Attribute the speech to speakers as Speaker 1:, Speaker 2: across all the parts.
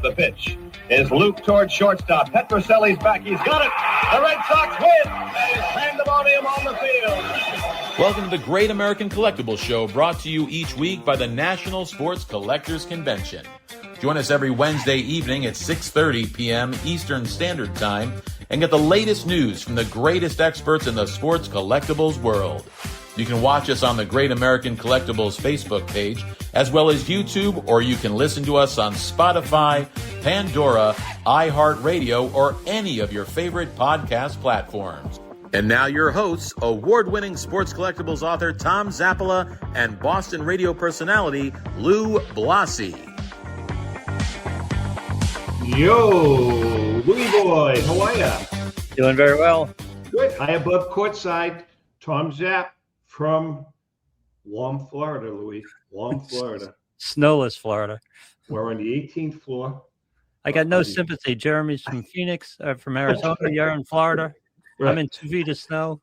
Speaker 1: The pitch is looped toward shortstop. Petroselli's back. He's got it. The Red Sox win. That is pandemonium on the field.
Speaker 2: Welcome to the Great American Collectibles Show, brought to you each week by the National Sports Collectors Convention. Join us every Wednesday evening at 6:30 p.m. Eastern Standard Time and get the latest news from the greatest experts in the sports collectibles world. You can watch us on the Great American Collectibles Facebook page, as well as YouTube, or you can listen to us on Spotify, Pandora, iHeartRadio, or any of your favorite podcast platforms. And now your hosts, award-winning sports collectibles author Tom Zappola and Boston radio personality Lou Blasi.
Speaker 3: Yo, Louie boy, how are ya?
Speaker 4: Doing very well.
Speaker 3: Good. High above courtside, Tom Zapp from warm Florida, Louie. Warm Florida.
Speaker 4: Snowless Florida.
Speaker 3: We're on the 18th floor.
Speaker 4: I got no sympathy. Jeremy's from Phoenix, from Arizona. You're in Florida. Right. I'm in 2 feet of snow.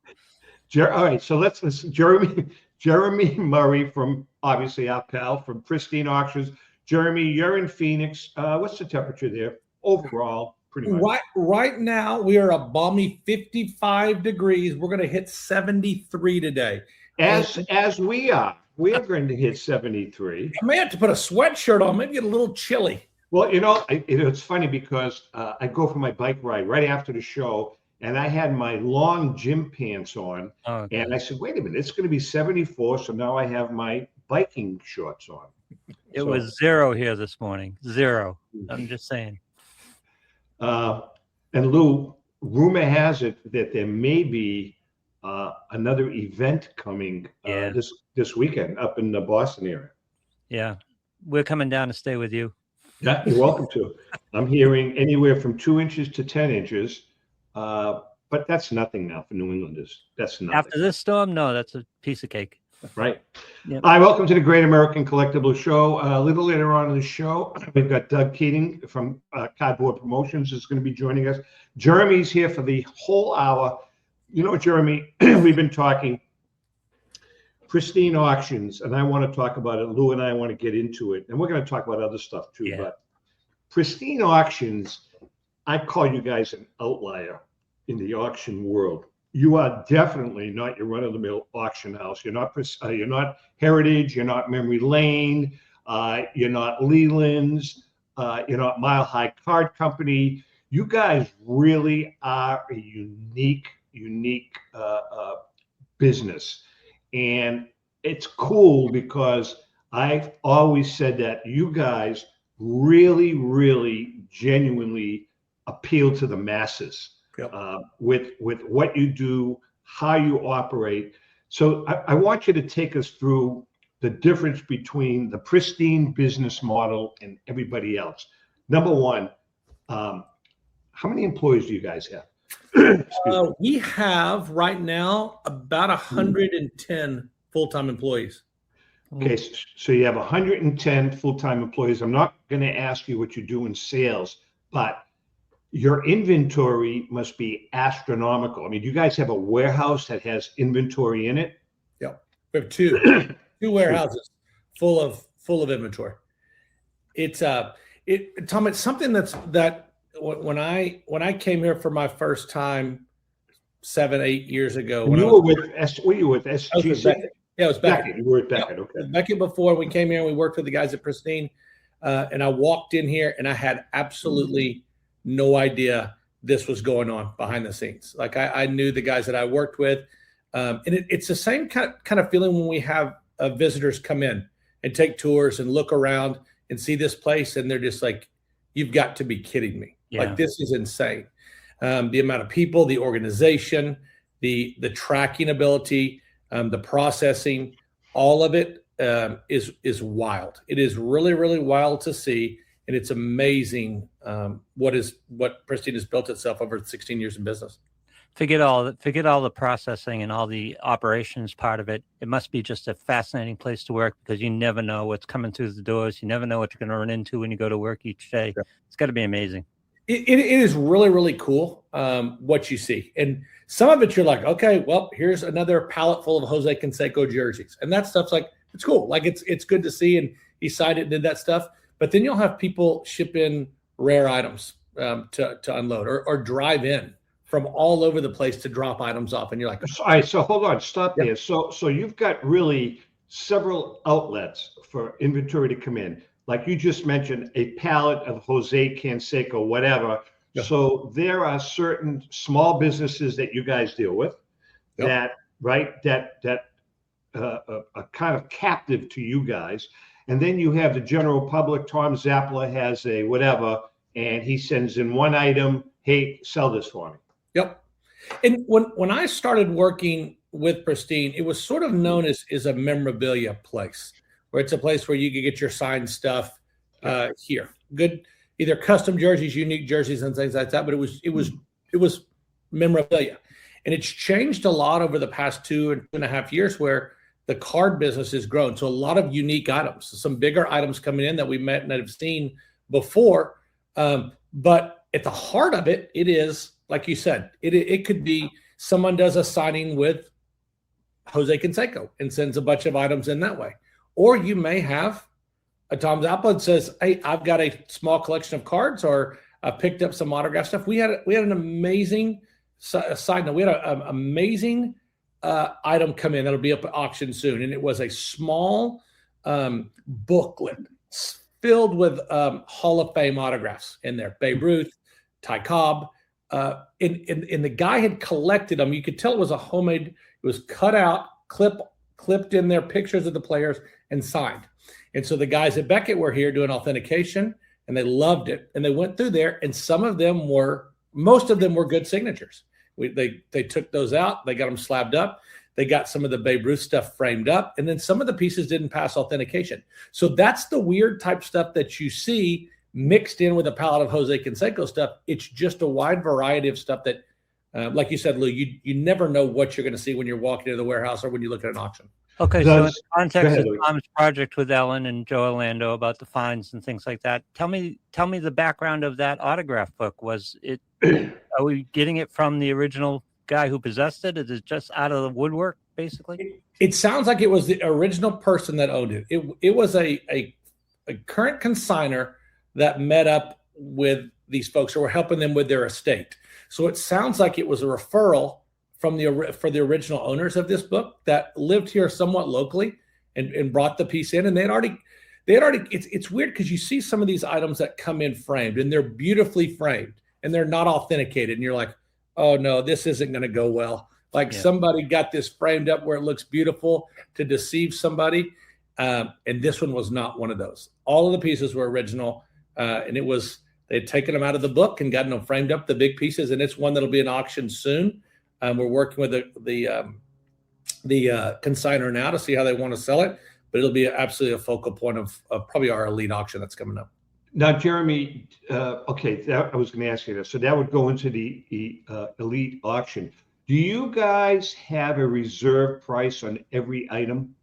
Speaker 3: All right, so let's listen. Jeremy Murray from, obviously, our pal from Pristine Auctions. Jeremy, you're in Phoenix. What's the temperature there overall? Pretty much.
Speaker 5: Right now, we are a balmy 55 degrees. We're going to hit 73 today.
Speaker 3: As we are going to hit 73.
Speaker 5: I may have to put a sweatshirt on. Maybe get a little chilly.
Speaker 3: Well, it's funny because I go for my bike ride right after the show, and I had my long gym pants on, and I said, wait a minute, it's going to be 74, so now I have my biking shorts on.
Speaker 4: It was 0 here this morning. 0. I'm just saying.
Speaker 3: And Lou, rumor has it that there may be another event coming this weekend up in the Boston area.
Speaker 4: Yeah, we're coming down to stay with you.
Speaker 3: Yeah, you're welcome to. I'm hearing anywhere from 2 inches to 10 inches. But that's nothing now for New Englanders. That's nothing.
Speaker 4: After this storm, no, that's a piece of cake.
Speaker 3: Right.
Speaker 4: Yep.
Speaker 3: Hi, welcome to the Great American Collectibles Show. A little later on in the show, we've got Doug Keating from Cardboard Promotions is going to be joining us. Jeremy's here for the whole hour. You know, Jeremy, we've been talking Pristine Auctions, and I want to talk about it. Lou and I want to get into it, and we're going to talk about other stuff too. Yeah. But Pristine Auctions, I call you guys an outlier in the auction world. You are definitely not your run-of-the-mill auction house. You're not Heritage. You're not Memory Lane. You're not Leland's. You're not Mile High Card Company. You guys really are a unique business, and it's cool because I've always said that you guys really genuinely appeal to the masses. Yep. With what you do, how you operate. So I want you to take us through the difference between the Pristine business model and everybody else. Number one, how many employees do you guys have?
Speaker 5: We have right now about 110 full-time employees.
Speaker 3: Okay, so you have 110 full-time employees. I'm not going to ask you what you do in sales, but your inventory must be astronomical. I mean, do you guys have a warehouse that has inventory in it?
Speaker 5: Yeah, we have two warehouses full of inventory. It's Tom, it's something that when I came here for my first time 7-8 years ago.
Speaker 3: Were you with SGC?
Speaker 5: Yeah, it was Beckett.
Speaker 3: You were at Beckett, yeah, okay.
Speaker 5: Beckett before we came here and we worked with the guys at Pristine. And I walked in here and I had absolutely no idea this was going on behind the scenes. Like I knew the guys that I worked with. And it's the same kind of feeling when we have visitors come in and take tours and look around and see this place. And they're just like, you've got to be kidding me. Yeah. Like, this is insane. The amount of people, the organization, the tracking ability, the processing, all of it is wild. It is really wild to see. And it's amazing what Pristine has built itself over 16 years in business.
Speaker 4: Forget all the processing and all the operations part of it. It must be just a fascinating place to work because you never know what's coming through the doors. You never know what you're going to run into when you go to work each day. Yeah. It's got to be amazing.
Speaker 5: It is really cool what you see. And some of it you're like, okay, well, here's another pallet full of Jose Canseco jerseys. And that stuff's like, it's cool. Like it's good to see. And he signed it and did that stuff. But then you'll have people ship in rare items to unload, or drive in from all over the place to drop items off. And you're like,
Speaker 3: All right, so hold on, stop
Speaker 5: Yeah.
Speaker 3: there. So you've got really several outlets for inventory to come in. Like you just mentioned, a pallet of Jose Canseco, whatever.
Speaker 5: Yeah.
Speaker 3: So there are certain small businesses that you guys deal with
Speaker 5: Yep.
Speaker 3: that, right, that are kind of captive to you guys. And then you have the general public. Tom Zappala has a whatever, and he sends in one item, hey, sell this for me.
Speaker 5: Yep. And when I started working with Pristine, it was sort of known as a memorabilia place, where it's a place where you could get your signed stuff here. Good, either custom jerseys, unique jerseys, and things like that. But it was memorabilia, and it's changed a lot over the past 2.5 years, where the card business has grown. So a lot of unique items, some bigger items coming in that we met and have seen before. But at the heart of it, it is, like you said, it could be someone does a signing with Jose Canseco and sends a bunch of items in that way. Or you may have a Tom Zappala that says, hey, I've got a small collection of cards, or I picked up some autograph stuff. We had an amazing side note. We had an amazing item come in that'll be up at auction soon. And it was a small booklet filled with Hall of Fame autographs in there. Babe Ruth, Ty Cobb. And the guy had collected them. You could tell it was a homemade. It was cut out, clipped in there, pictures of the players, and signed. And so the guys at Beckett were here doing authentication, and they loved it. And they went through there, and most of them were good signatures. They took those out. They got them slabbed up. They got some of the Babe Ruth stuff framed up, and then some of the pieces didn't pass authentication. So that's the weird type stuff that you see mixed in with a palette of Jose Canseco stuff. It's just a wide variety of stuff that, like you said, Lou, you never know what you're going to see when you're walking into the warehouse or when you look at an auction.
Speaker 4: Okay, so in the
Speaker 3: Go
Speaker 4: context
Speaker 3: ahead,
Speaker 4: of
Speaker 3: Louis.
Speaker 4: Tom's project with Ellen and Joe Orlando about the fines and things like that, tell me the background of that autograph book. Was it? Are we getting it from the original guy who possessed it? Is it just out of the woodwork, basically?
Speaker 5: It sounds like it was the original person that owned it. It was a current consignor that met up with these folks who were helping them with their estate. So it sounds like it was a referral for the original owners of this book that lived here somewhat locally and brought the piece in. And they had already it's weird because you see some of these items that come in framed, and they're beautifully framed, and they're not authenticated. And you're like, oh no, this isn't going to go well. Like somebody got this framed up where it looks beautiful to deceive somebody. And this one was not one of those. All of the pieces were original. And they'd taken them out of the book and gotten them framed up, the big pieces. And it's one that'll be an auction soon. We're working with the consignor now to see how they want to sell it, but it'll be absolutely a focal point of probably our elite auction that's coming up.
Speaker 3: Now, Jeremy, okay, I was going to ask you this. So that would go into the elite auction. Do you guys have a reserve price on every item?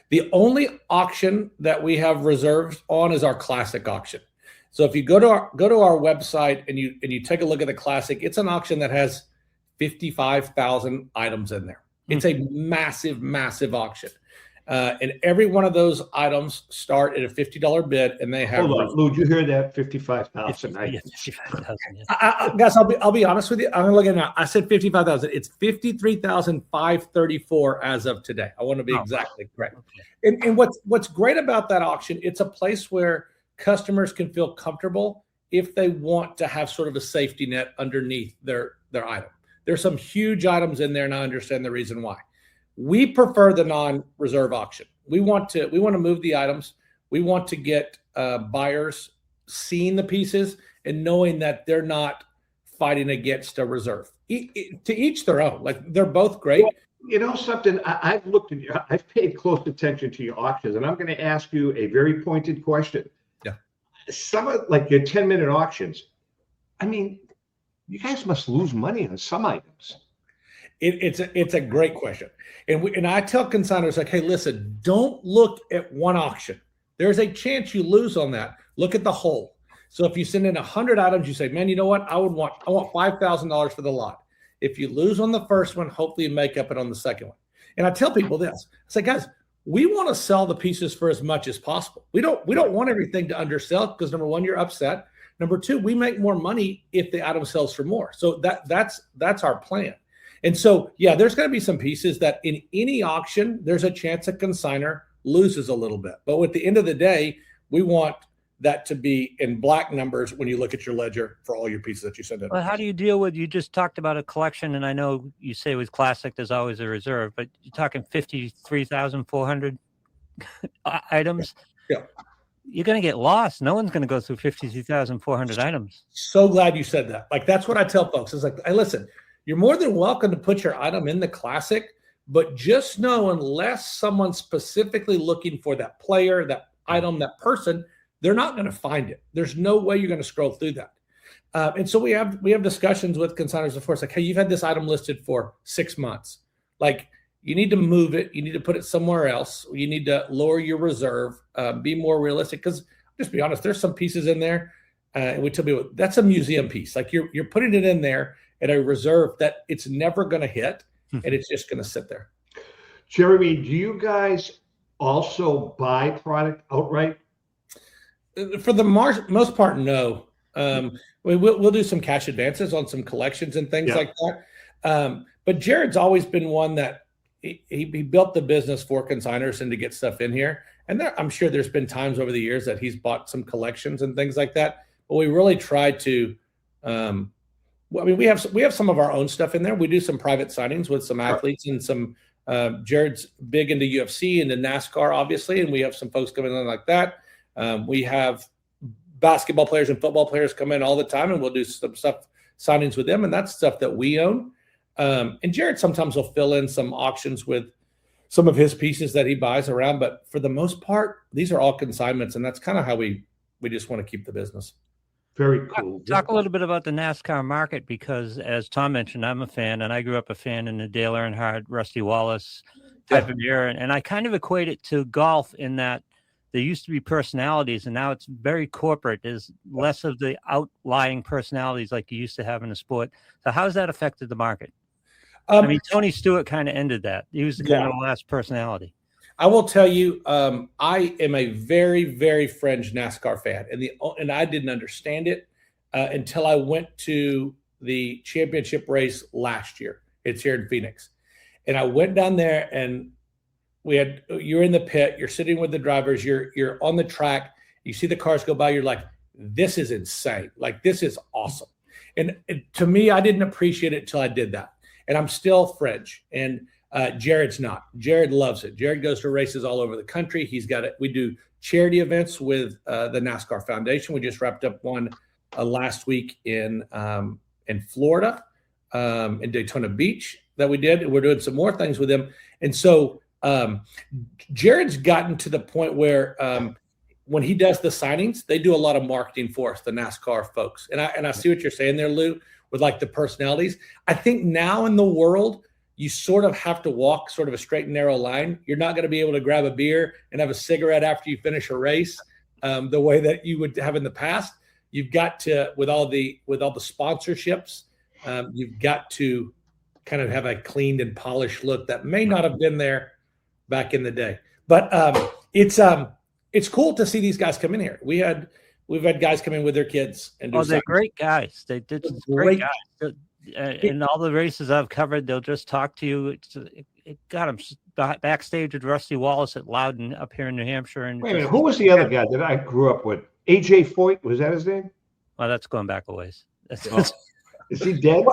Speaker 5: The only auction that we have reserves on is our classic auction. So if you go to our website and you take a look at the classic, it's an auction that has 55,000 items in there. It's a massive, massive auction. And every one of those items start at a $50 bid, and they have.
Speaker 3: Hold on, Lou, did you hear that? 55,000.
Speaker 4: Yeah, 55,000.
Speaker 5: Guys, I'll be honest with you. I'm gonna look at it now. I said 55,000. It's 53,534 as of today. I want to be exactly correct. Okay. And what's great about that auction? It's a place where customers can feel comfortable if they want to have sort of a safety net underneath their item. There's some huge items in there, and I understand the reason why. We prefer the non-reserve auction. We want to move the items. We want to get buyers seeing the pieces and knowing that they're not fighting against a reserve. To each their own. Like, they're both great.
Speaker 3: Well, you know something? I've looked at you. I've paid close attention to your auctions, and I'm going to ask you a very pointed question. Yeah. Some of like your 10-minute auctions. I mean, you guys must lose money on some items.
Speaker 5: It's a great question. And I tell consignors, like, hey, listen, don't look at one auction. There's a chance you lose on that. Look at the whole. So if you send in 100 items, you say, man, you know what? I want $5,000 for the lot. If you lose on the first one, hopefully you make up it on the second one. And I tell people this. I say, guys, we want to sell the pieces for as much as possible. We don't want everything to undersell because, number one, you're upset. Number two, we make more money if the item sells for more. So that's our plan. And so, yeah, there's going to be some pieces that in any auction, there's a chance a consignor loses a little bit. But at the end of the day, we want that to be in black numbers when you look at your ledger for all your pieces that you send in.
Speaker 4: Well, how do you deal with, you just talked about a collection, and I know you say with classic, there's always a reserve, but you're talking 53,400 items.
Speaker 5: Yeah.
Speaker 4: You're going to get lost. No one's going to go through 52,400 items.
Speaker 5: So glad you said that. Like, that's what I tell folks. It's like, hey, listen, you're more than welcome to put your item in the classic, but just know unless someone's specifically looking for that player, that item, that person, they're not going to find it. There's no way you're going to scroll through that. And so we have discussions with consignors, of course, like, hey, you've had this item listed for 6 months. Like, you need to move it. You need to put it somewhere else. You need to lower your reserve, be more realistic. Because just be honest, there's some pieces in there. And we tell people that's a museum piece. Like, you're putting it in there at a reserve that it's never going to hit, and it's just going to sit there.
Speaker 3: Jeremy, do you guys also buy product outright?
Speaker 5: For the most part, no. We'll do some cash advances on some collections and things like that. But Jared's always been one that he built the business for consignors and to get stuff in here. And I'm sure there's been times over the years that he's bought some collections and things like that. But we really try to. We have some of our own stuff in there. We do some private signings with some athletes and some. Jared's big into UFC and the NASCAR, obviously, and we have some folks coming in like that. We have basketball players and football players come in all the time, and we'll do some stuff signings with them, and that's stuff that we own. And Jared sometimes will fill in some auctions with some of his pieces that he buys around, but for the most part, these are all consignments, and that's kind of how we just want to keep the business.
Speaker 3: Very cool.
Speaker 4: Talk a little bit about the NASCAR market, because as Tom mentioned, I'm a fan, and I grew up a fan in the Dale Earnhardt, Rusty Wallace type of era. And I kind of equate it to golf in that there used to be personalities, and now it's very corporate. There's less of the outlying personalities like you used to have in the sport. So how has that affected the market? I mean, Tony Stewart kind of ended that. He was the kind of the last personality.
Speaker 5: I will tell you, I am a very, very fringe NASCAR fan, and I didn't understand it until I went to the championship race last year. It's here in Phoenix, and I went down there, and you're in the pit, you're sitting with the drivers, you're on the track, you see the cars go by, you're like, this is insane, like this is awesome. And to me, I didn't appreciate it until I did that, and I'm still fringe. And Jared's not. Jared loves it. Jared goes to races all over the country. He's got it. We do charity events with the NASCAR Foundation. We just wrapped up one last week in Florida, in Daytona Beach that we did. And we're doing some more things with him. And so Jared's gotten to the point where when he does the signings, they do a lot of marketing for us, the NASCAR folks. And I see what you're saying there, Lou, with like the personalities. I think now in the world, you sort of have to walk sort of a straight and narrow line. You're not going to be able to grab a beer and have a cigarette after you finish a race the way that you would have in the past. You've got to, with all the sponsorships, you've got to kind of have a cleaned and polished look that may not have been there back in the day. But it's cool to see these guys come in here. We've had guys come in with their kids and do.
Speaker 4: Oh, they're great guys. They did great guys. In all the races I've covered, they'll just talk to you. It got them backstage with Rusty Wallace at Loudon up here in New Hampshire. And
Speaker 3: wait a minute, who was the other guy that I grew up with? AJ Foyt, was that his name?
Speaker 4: Well, that's going back a ways.
Speaker 3: Is he dead?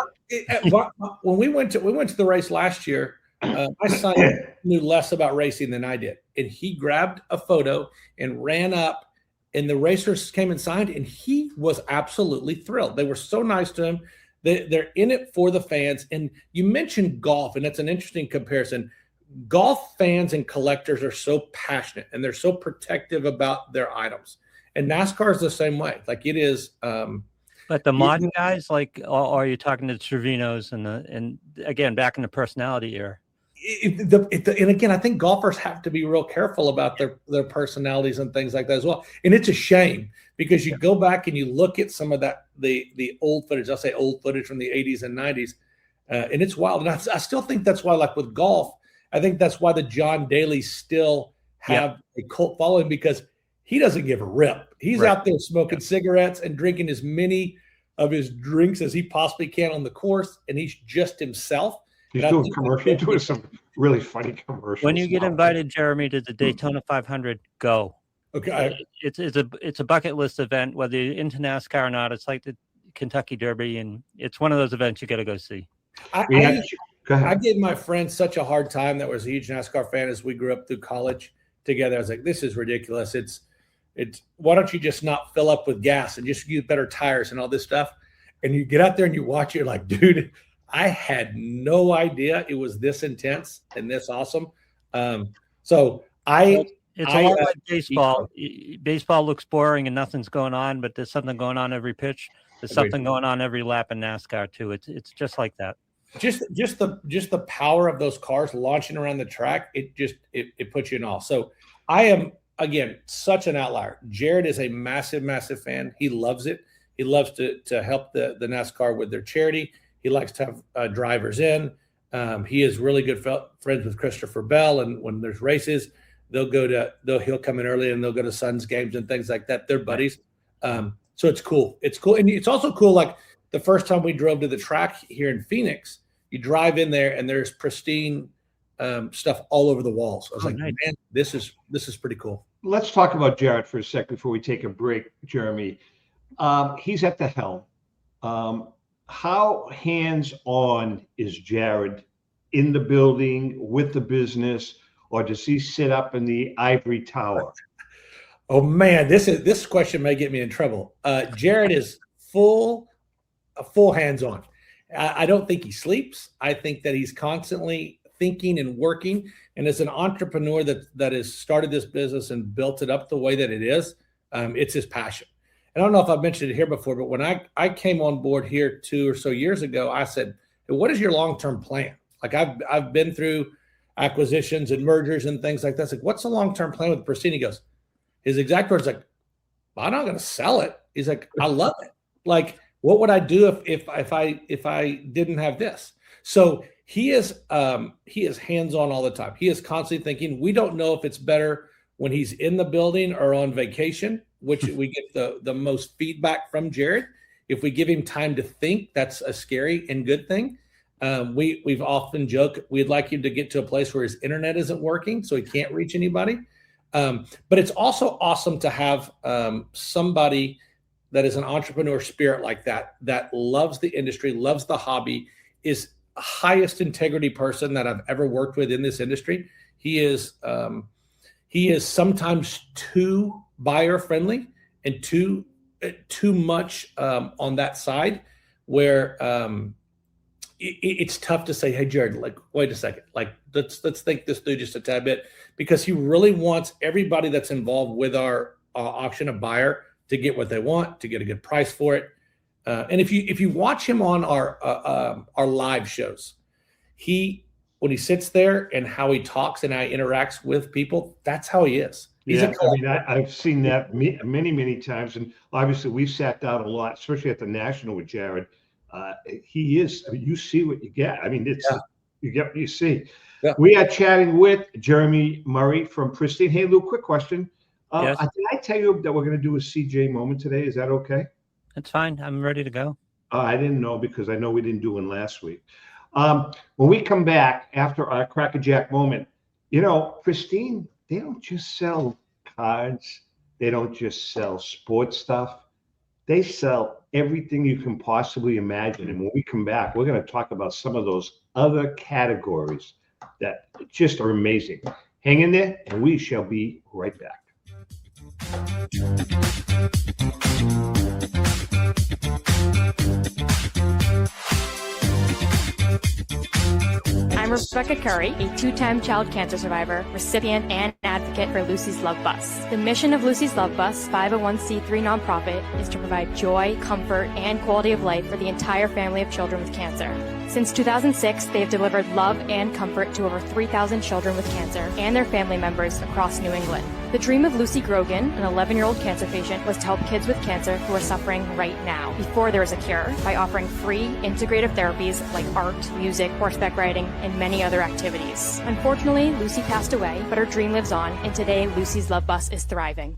Speaker 5: When we went to the race last year, my son knew less about racing than I did, and he grabbed a photo and ran up, and the racers came and signed, and he was absolutely thrilled. They were so nice to him. They're in it for the fans. And you mentioned golf, and that's an interesting comparison. Golf fans and collectors are so passionate, and they're so protective about their items. And NASCAR is the same way. Like it is.
Speaker 4: But the modern guys, like, are you talking to the Trevinos and again, back in the personality era?
Speaker 5: And again, I think golfers have to be real careful about their personalities and things like that as well. And it's a shame because you go back and you look at some of that, the old footage, I'll say old footage from the 80s and 90s, and it's wild. And I still think that's why, like with golf, I think that's why the John Daly's still have a cult following, because he doesn't give a rip. He's
Speaker 3: Right.
Speaker 5: out there smoking cigarettes and drinking as many of his drinks as he possibly can on the course, and he's just himself.
Speaker 3: He's
Speaker 5: And I
Speaker 3: doing
Speaker 5: think
Speaker 3: commercial. He's doing some really funny commercials.
Speaker 4: When you get
Speaker 3: now.
Speaker 4: invited, Jeremy, to the Daytona 500, go.
Speaker 5: Okay.
Speaker 4: It's a bucket list event, whether you're into NASCAR or not. It's like the Kentucky Derby, and it's one of those events you got to go see.
Speaker 3: Go ahead.
Speaker 5: I gave my friend such a hard time that was a huge NASCAR fan as we grew up through college together. I was like, this is ridiculous. It's why don't you just not fill up with gas and just use better tires and all this stuff? And you get out there and you watch it, you're like, dude, I had no idea it was this intense and this awesome. It's a lot like baseball.
Speaker 4: Baseball looks boring and nothing's going on, but there's something going on every pitch. There's something going on every lap in NASCAR too. It's just like that.
Speaker 5: Just the power of those cars launching around the track, it puts you in awe. So I am, again, such an outlier. Jared is a massive fan. He loves it. He loves to help the NASCAR with their charity. He likes to have drivers in. He is really good friends with Christopher Bell, and when there's races, he'll come in early and they'll go to Suns games and things like that. They're buddies. So it's cool. It's cool. And it's also cool. Like the first time we drove to the track here in Phoenix, you drive in there and there's pristine stuff all over the walls. I was like,
Speaker 4: nice.
Speaker 5: man, this is pretty cool.
Speaker 3: Let's talk about Jared for a second before we take a break, Jeremy. He's at the helm. How hands-on is Jared in the building with the business, or does he sit up in the ivory tower?
Speaker 5: Oh man, this question may get me in trouble. Jared is full hands-on. I don't think he sleeps. I think that he's constantly thinking and working. And as an entrepreneur that has started this business and built it up the way that it is, it's his passion. And I don't know if I've mentioned it here before, but when I came on board here 2 or so years ago, I said, hey, what is your long-term plan? Like I've been through acquisitions and mergers and things like that. It's like, what's the long-term plan with Pristine? He goes, his exact words like, I'm not going to sell it. He's like, I love it. Like, what would I do if I didn't have this? So he is hands-on all the time. He is constantly thinking. We don't know if it's better when he's in the building or on vacation, which we get the most feedback from Jared. If we give him time to think, that's a scary and good thing. We've often joked we'd like him to get to a place where his internet isn't working, so he can't reach anybody. But it's also awesome to have somebody that is an entrepreneur spirit like that loves the industry, loves the hobby, is the highest integrity person that I've ever worked with in this industry. He is sometimes too buyer friendly and too much on that side where it's tough to say, hey, Jared, like, wait a second, like let's think this through just a tad bit, because he really wants everybody that's involved with our auction, a buyer, to get what they want, to get a good price for it. And if you watch him on our live shows, when he sits there and how he talks and how he interacts with people, that's how he is.
Speaker 3: I've seen that many times, and obviously we've sat down a lot, especially at the National with Jared. He is. I mean, you see what you get. I mean, you get what you see. Yeah. We are chatting with Jeremy Murray from Pristine. Hey, Lou, quick question.
Speaker 4: Yes.
Speaker 3: Did I tell you that we're going to do a CJ moment today? Is that okay?
Speaker 4: That's fine. I'm ready to go.
Speaker 3: I didn't know, because I know we didn't do one last week. When we come back after our Crackerjack moment, Pristine, they don't just sell cards. They don't just sell sports stuff. They sell everything you can possibly imagine. And when we come back, we're going to talk about some of those other categories that just are amazing. Hang in there, and we shall be right back.
Speaker 6: I'm Rebecca Curry, a two-time child cancer survivor, recipient, and advocate for Lucy's Love Bus. The mission of Lucy's Love Bus, 501c3 nonprofit, is to provide joy, comfort, and quality of life for the entire family of children with cancer. Since 2006, they have delivered love and comfort to over 3,000 children with cancer and their family members across New England. The dream of Lucy Grogan, an 11-year-old cancer patient, was to help kids with cancer who are suffering right now, before there is a cure, by offering free integrative therapies like art, music, horseback riding, and many other activities. Unfortunately, Lucy passed away, but her dream lives on, and today Lucy's Love Bus is thriving.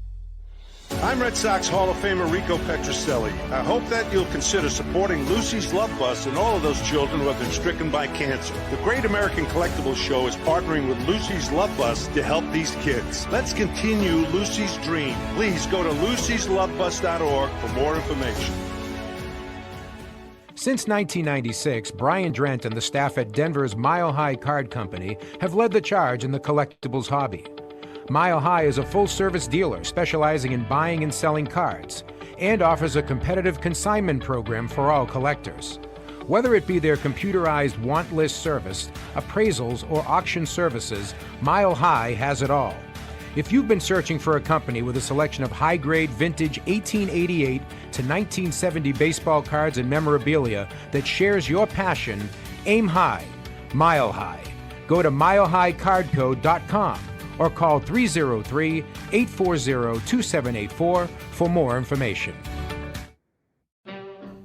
Speaker 7: I'm Red Sox Hall of Famer Rico Petrocelli. I hope that you'll consider supporting Lucy's Love Bus and all of those children who have been stricken by cancer. The Great American Collectibles Show is partnering with Lucy's Love Bus to help these kids. Let's continue Lucy's dream. Please go to lucyslovebus.org for more information.
Speaker 8: Since 1996, Brian Drent and the staff at Denver's Mile High Card Company have led the charge in the collectibles hobby. Mile High is a full-service dealer specializing in buying and selling cards and offers a competitive consignment program for all collectors. Whether it be their computerized want list service, appraisals, or auction services, Mile High has it all. If you've been searching for a company with a selection of high-grade vintage 1888 to 1970 baseball cards and memorabilia that shares your passion, aim high, Mile High. Go to milehighcardco.com or call 303-840-2784 for more information.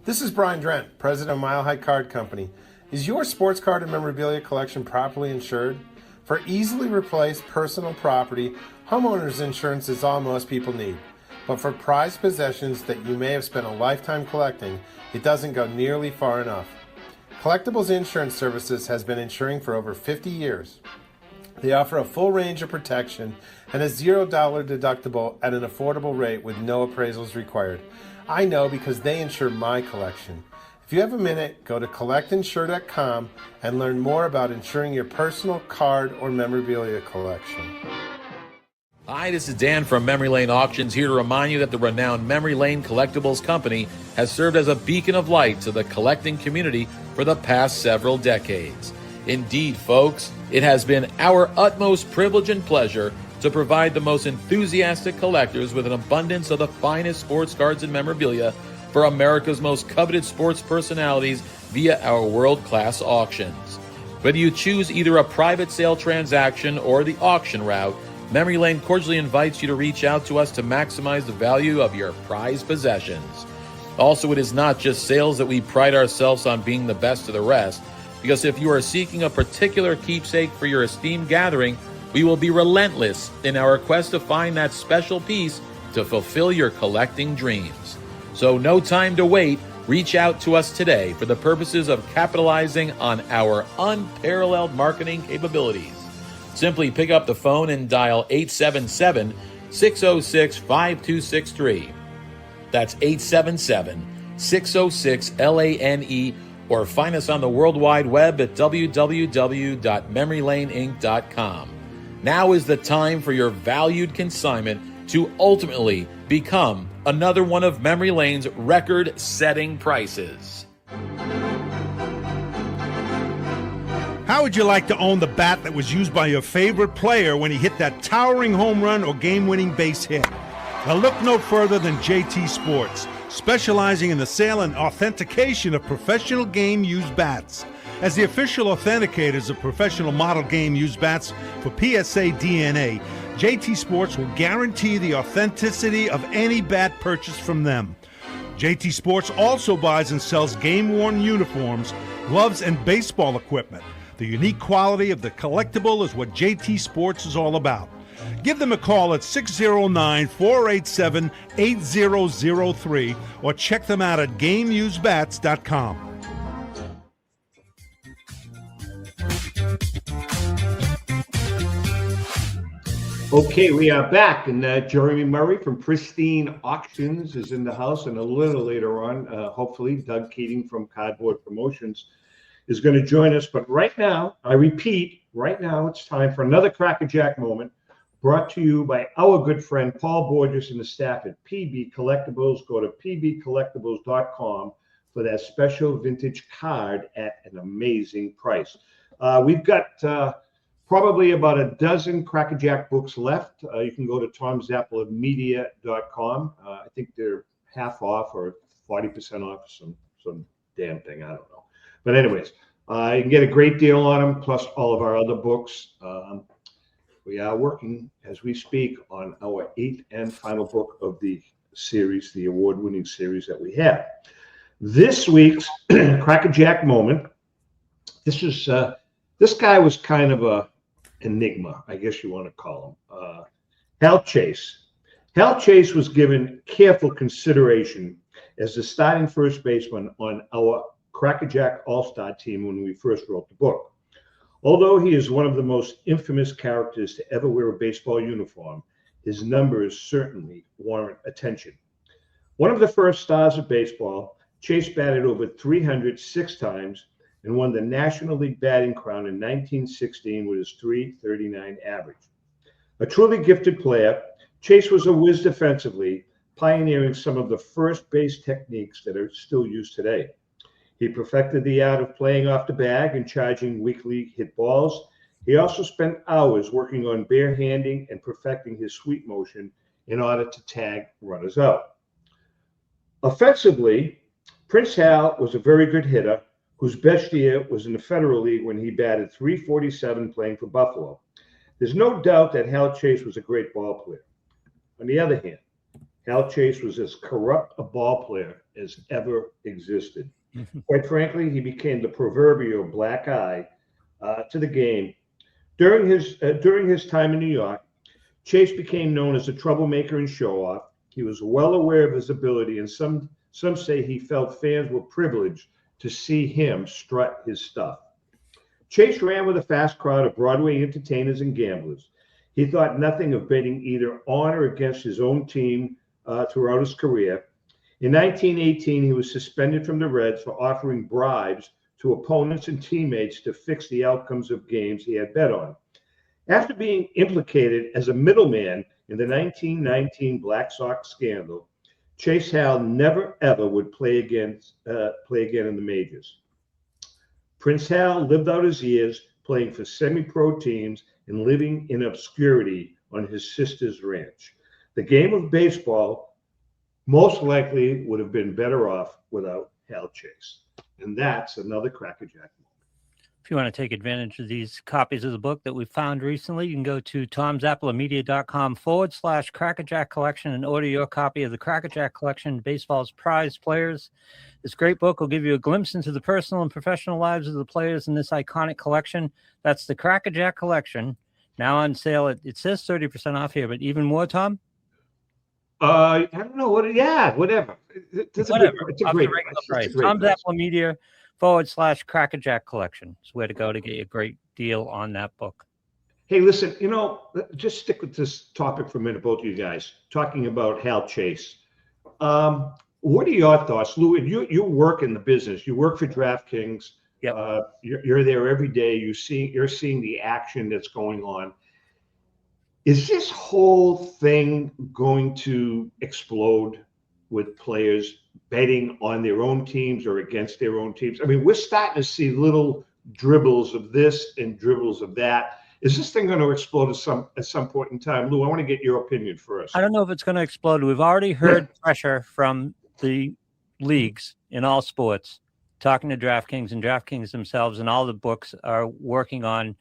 Speaker 9: This is Brian Drent, president of Mile High Card Company. Is your sports card and memorabilia collection properly insured? For easily replaced personal property, homeowners insurance is all most people need. But for prized possessions that you may have spent a lifetime collecting, it doesn't go nearly far enough. Collectibles Insurance Services has been insuring for over 50 years. They offer a full range of protection and a $0 deductible at an affordable rate with no appraisals required. I know because they insure my collection. If you have a minute, go to collectinsure.com and learn more about insuring your personal card or memorabilia collection.
Speaker 2: Hi, this is Dan from Memory Lane Auctions, here to remind you that the renowned Memory Lane Collectibles Company has served as a beacon of light to the collecting community for the past several decades. Indeed, folks, it has been our utmost privilege and pleasure to provide the most enthusiastic collectors with an abundance of the finest sports cards and memorabilia for America's most coveted sports personalities via our world-class auctions. Whether you choose either a private sale transaction or the auction route, Memory Lane cordially invites you to reach out to us to maximize the value of your prized possessions. Also, it is not just sales that we pride ourselves on being the best of the rest, because if you are seeking a particular keepsake for your esteemed gathering, we will be relentless in our quest to find that special piece to fulfill your collecting dreams. So no time to wait. Reach out to us today for the purposes of capitalizing on our unparalleled marketing capabilities. Simply pick up the phone and dial 877-606-5263. That's 877-606-LANE, or find us on the World Wide Web at www.memorylaneinc.com. Now is the time for your valued consignment to ultimately become another one of Memory Lane's record-setting prices.
Speaker 10: How would you like to own the bat that was used by your favorite player when he hit that towering home run or game-winning base hit? Now look no further than JT Sports, specializing in the sale and authentication of professional game-used bats. As the official authenticators of professional model game-used bats for PSA DNA, JT Sports will guarantee the authenticity of any bat purchased from them. JT Sports also buys and sells game-worn uniforms, gloves, and baseball equipment. The unique quality of the collectible is what JT Sports is all about. Give them a call at 609-487-8003 or check them out at GameUseBats.com.
Speaker 3: Okay, we are back, and Jeremy Murray from Pristine Auctions is in the house, and a little later on, hopefully, Doug Keating from Cardboard Promotions is going to join us. But right now, I repeat, right now it's time for another Crackerjack moment, brought to you by our good friend Paul Borges and the staff at PB Collectibles. Go to pbcollectibles.com for that special vintage card at an amazing price. We've got probably about a dozen Crackerjack books left. You can go to tomzappalamedia.com. I think they're half off or 40% off, some damn thing, I don't know. But anyways, you can get a great deal on them, plus all of our other books. We are working, as we speak, on our 8th and final book of the series, the award-winning series that we have. This week's Crackerjack moment, this guy was kind of a enigma, I guess you want to call him. Hal Chase. Hal Chase was given careful consideration as the starting first baseman on our Crackerjack All-Star team when we first wrote the book. Although he is one of the most infamous characters to ever wear a baseball uniform, his numbers certainly warrant attention. One of the first stars of baseball, Chase batted over 306 times and won the National League batting crown in 1916 with his .339 average. A truly gifted player, Chase was a whiz defensively, pioneering some of the first base techniques that are still used today. He perfected the art of playing off the bag and charging weakly hit balls. He also spent hours working on barehanding and perfecting his sweep motion in order to tag runners out. Offensively, Prince Hal was a very good hitter whose best year was in the Federal League when he batted .347 playing for Buffalo. There's no doubt that Hal Chase was a great ball player. On the other hand, Hal Chase was as corrupt a ball player as ever existed. Quite frankly, he became the proverbial black eye to the game. During his time in New York, Chase became known as a troublemaker and show-off. He was well aware of his ability, and some say he felt fans were privileged to see him strut his stuff. Chase ran with a fast crowd of Broadway entertainers and gamblers. He thought nothing of betting either on or against his own team throughout his career. In 1918, he was suspended from the Reds for offering bribes to opponents and teammates to fix the outcomes of games he had bet on. After being implicated as a middleman in the 1919 Black Sox scandal, Chase Hal never ever would play again in the majors. Prince Hal lived out his years playing for semi-pro teams and living in obscurity on his sister's ranch. The game of baseball most likely would have been better off without Hal Chase. And that's another crackerjack moment.
Speaker 4: If you want to take advantage of these copies of the book that we found recently, you can go to tomzappalamedia.com/crackerjack collection and order your copy of the Crackerjack Collection, Baseball's Prized Players. This great book will give you a glimpse into the personal and professional lives of the players in this iconic collection. That's the Crackerjack Collection. Now on sale. It says 30% off here, but even more, Tom?
Speaker 3: I don't know what. Yeah, whatever. It's a great price.
Speaker 4: Tom's Apple Media /Crackerjack Collection is where to go to get a great deal on that book.
Speaker 3: Hey, listen, just stick with this topic for a minute, both of you guys, talking about Hal Chase. What are your thoughts, Lou? You work in the business. You work for DraftKings.
Speaker 4: Yep.
Speaker 3: You're there every day. You're seeing the action that's going on. Is this whole thing going to explode with players betting on their own teams or against their own teams? I mean, we're starting to see little dribbles of this and dribbles of that. Is this thing going to explode at some point in time? Lou, I want to get your opinion first.
Speaker 4: I don't know if it's going to explode. We've already heard pressure from the leagues in all sports, talking to DraftKings, and DraftKings themselves and all the books are working on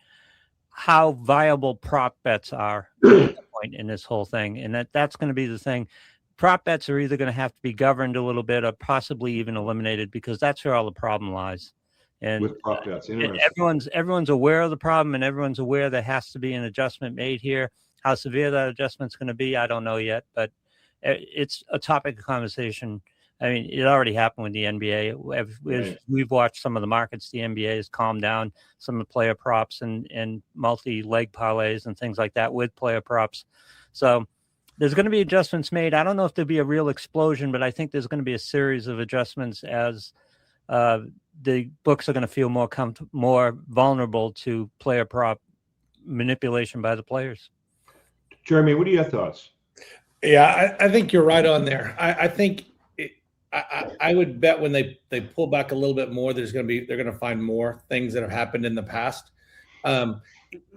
Speaker 4: how viable prop bets are at this point in this whole thing. And that's going to be the thing. Prop bets are either going to have to be governed a little bit or possibly even eliminated, because that's where all the problem lies. And
Speaker 3: with prop bets,
Speaker 4: everyone's aware of the problem, and everyone's aware there has to be an adjustment made here. How severe that adjustment's going to be, I don't know yet, but it's a topic of conversation. I mean, it already happened with the NBA. We've watched some of the markets. The NBA has calmed down some of the player props and multi-leg parlays and things like that with player props. So there's going to be adjustments made. I don't know if there'll be a real explosion, but I think there's going to be a series of adjustments as the books are going to feel more vulnerable to player prop manipulation by the players.
Speaker 3: Jeremy, what are your thoughts?
Speaker 5: Yeah, I think you're right on there. I think I would bet when they pull back a little bit more, they're going to find more things that have happened in the past.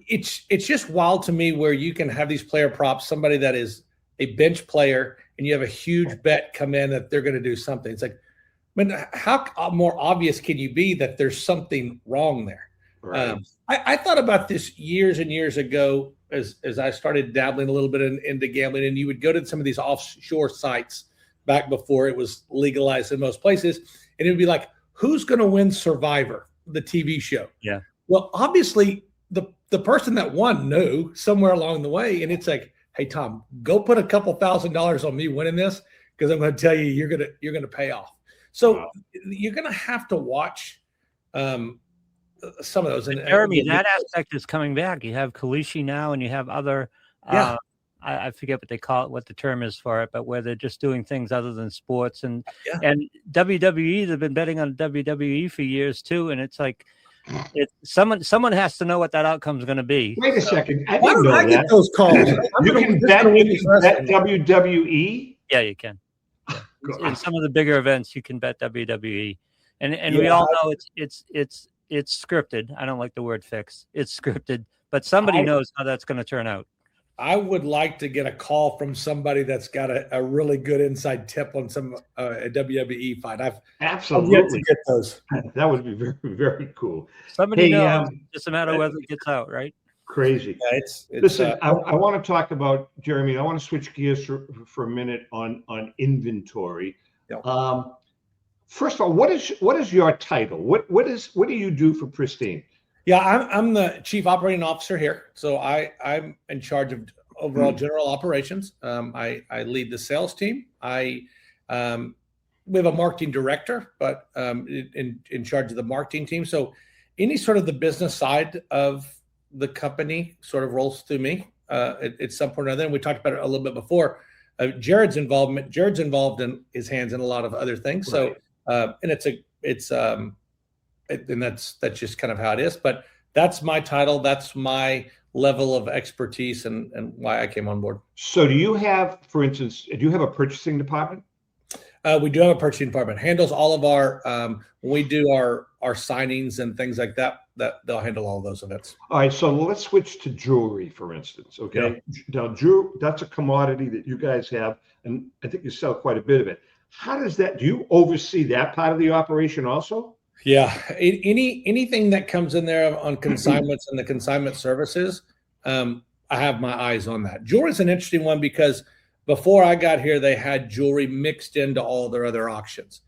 Speaker 5: It's just wild to me where you can have these player props, somebody that is a bench player, and you have a huge bet come in that they're going to do something. It's like, I mean, how more obvious can you be that there's something wrong there?
Speaker 3: Right.
Speaker 5: I thought about this years and years ago as I started dabbling a little bit into gambling, and you would go to some of these offshore sites back before it was legalized in most places, and it would be like, who's going to win Survivor, the TV show?
Speaker 4: Yeah.
Speaker 5: Well, obviously, the person that won knew somewhere along the way, and it's like, hey, Tom, go put a couple $1,000s on me winning this, because I'm going to tell you, you're going to pay off. So you're going to have to watch some of those. And
Speaker 4: Jeremy, that aspect is coming back. You have Kalishi now, and you have other. I forget what they call it, what the term is for it, but where they're just doing things other than sports. And WWE, they've been betting on WWE for years too, and it's like someone has to know what that outcome is going to be.
Speaker 3: Wait a second. I
Speaker 5: Why
Speaker 3: didn't
Speaker 5: don't
Speaker 3: know
Speaker 5: I get
Speaker 3: that.
Speaker 5: those calls?
Speaker 3: You can bet WWE.
Speaker 4: Yeah, you can. Yeah. In some of the bigger events, you can bet WWE, and we all know it's scripted. I don't like the word fix. It's scripted, but somebody knows how that's going to turn out.
Speaker 5: I would like to get a call from somebody that's got a really good inside tip on some a WWE fight. I've yet to get those.
Speaker 3: That would be very, very cool.
Speaker 4: Somebody knows. Just a matter of whether it gets out, right?
Speaker 3: Crazy.
Speaker 5: Yeah,
Speaker 3: Listen, I want to talk about, Jeremy, I want to switch gears for a minute on inventory.
Speaker 5: Yeah.
Speaker 3: First of all, what is your title? What do you do for Pristine?
Speaker 5: Yeah, I'm the chief operating officer here. So I'm in charge of overall general operations. I lead the sales team. We have a marketing director, but in charge of the marketing team. So any sort of the business side of the company sort of rolls through me at some point or another. And we talked about it a little bit before. Jared's involved in his hands in a lot of other things. So and that's just kind of how it is. But that's my title. That's my level of expertise and why I came on board.
Speaker 3: So do you have, for instance, do you have a purchasing department?
Speaker 5: We do have a purchasing department. Handles all of our when we do our signings and things like that they'll handle all of those events.
Speaker 3: All right, so let's switch to jewelry, for instance. Okay, now that's a commodity that you guys have, and I think you sell quite a bit of it. How does that? Do you oversee that part of the operation also?
Speaker 5: Yeah, anything that comes in there on consignments and the consignment services, I have my eyes on that. Jewelry is an interesting one because before I got here, they had jewelry mixed into all their other auctions,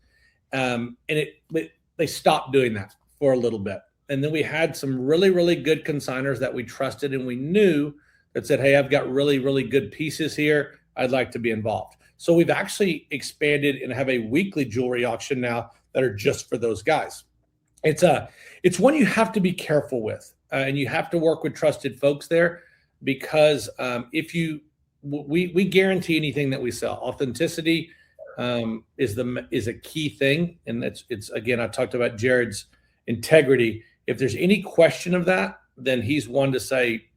Speaker 5: and they stopped doing that for a little bit. And then we had some really, really good consigners that we trusted and we knew that said, hey, I've got really, really good pieces here. I'd like to be involved. So we've actually expanded and have a weekly jewelry auction now that are just for those guys. It's one you have to be careful with, and you have to work with trusted folks there because we guarantee anything that we sell. Authenticity is a key thing, and it's again, I talked about Jared's integrity. If there's any question of that, then he's one to say,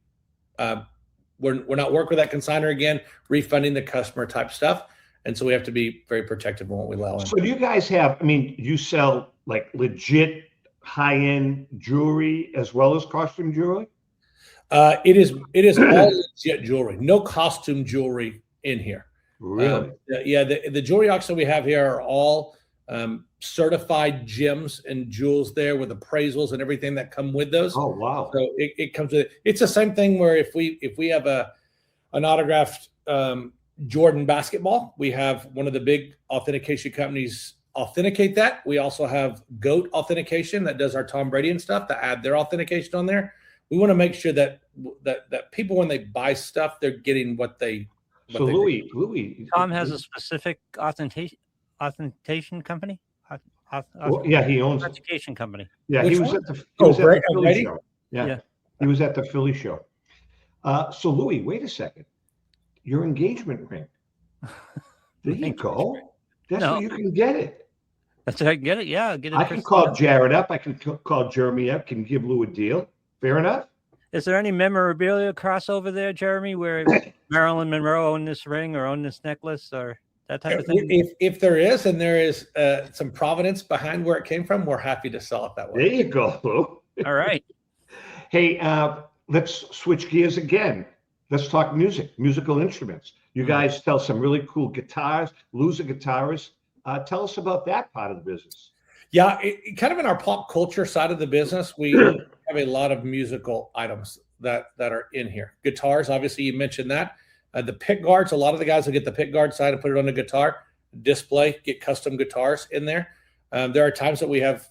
Speaker 5: we're not working with that consignor again, refunding the customer type stuff. And so we have to be very protective of what we allow in.
Speaker 3: So do you guys have, you sell like legit high-end jewelry as well as costume jewelry?
Speaker 5: It is all legit jewelry. No costume jewelry in here.
Speaker 3: Really?
Speaker 5: The jewelry auction we have here are all certified gems and jewels there with appraisals and everything that come with those.
Speaker 3: Oh, wow.
Speaker 5: So it comes with it. It's the same thing where if we have an autographed Jordan basketball, we have one of the big authentication companies authenticate that. We also have GOAT authentication that does our Tom Brady and stuff to add their authentication on there. We want to make sure that people, when they buy stuff, they're getting what they.
Speaker 3: So Louis,
Speaker 4: Tom has a specific authentication company.
Speaker 3: Yeah, he owns
Speaker 4: authentication company.
Speaker 3: Yeah,
Speaker 5: Which
Speaker 3: he was
Speaker 5: one?
Speaker 3: at the Philly
Speaker 5: Brady?
Speaker 3: show. Yeah, he was at the Philly show. So Louis, wait a second. Your engagement ring. There you go. That's where you can get it.
Speaker 4: That's how I can get it. Yeah, get it.
Speaker 3: I can call Jared up. I can call Jeremy up. Can give Lou a deal. Fair enough.
Speaker 4: Is there any memorabilia crossover there, Jeremy, where Marilyn Monroe owned this ring or owned this necklace or that type of thing?
Speaker 5: If there is, and there is some provenance behind where it came from, we're happy to sell it that way.
Speaker 3: There you go, Lou.
Speaker 4: All right.
Speaker 3: Hey, let's switch gears again. Let's talk musical instruments. You guys sell some really cool guitars. Lou's a guitarist. Tell us about that part of the business.
Speaker 5: Yeah, kind of in our pop culture side of the business, we have a lot of musical items that are in here. Guitars, obviously, you mentioned that. The pick guards, a lot of the guys will get the pick guard side and put it on the guitar display, get custom guitars in there. There are times that we have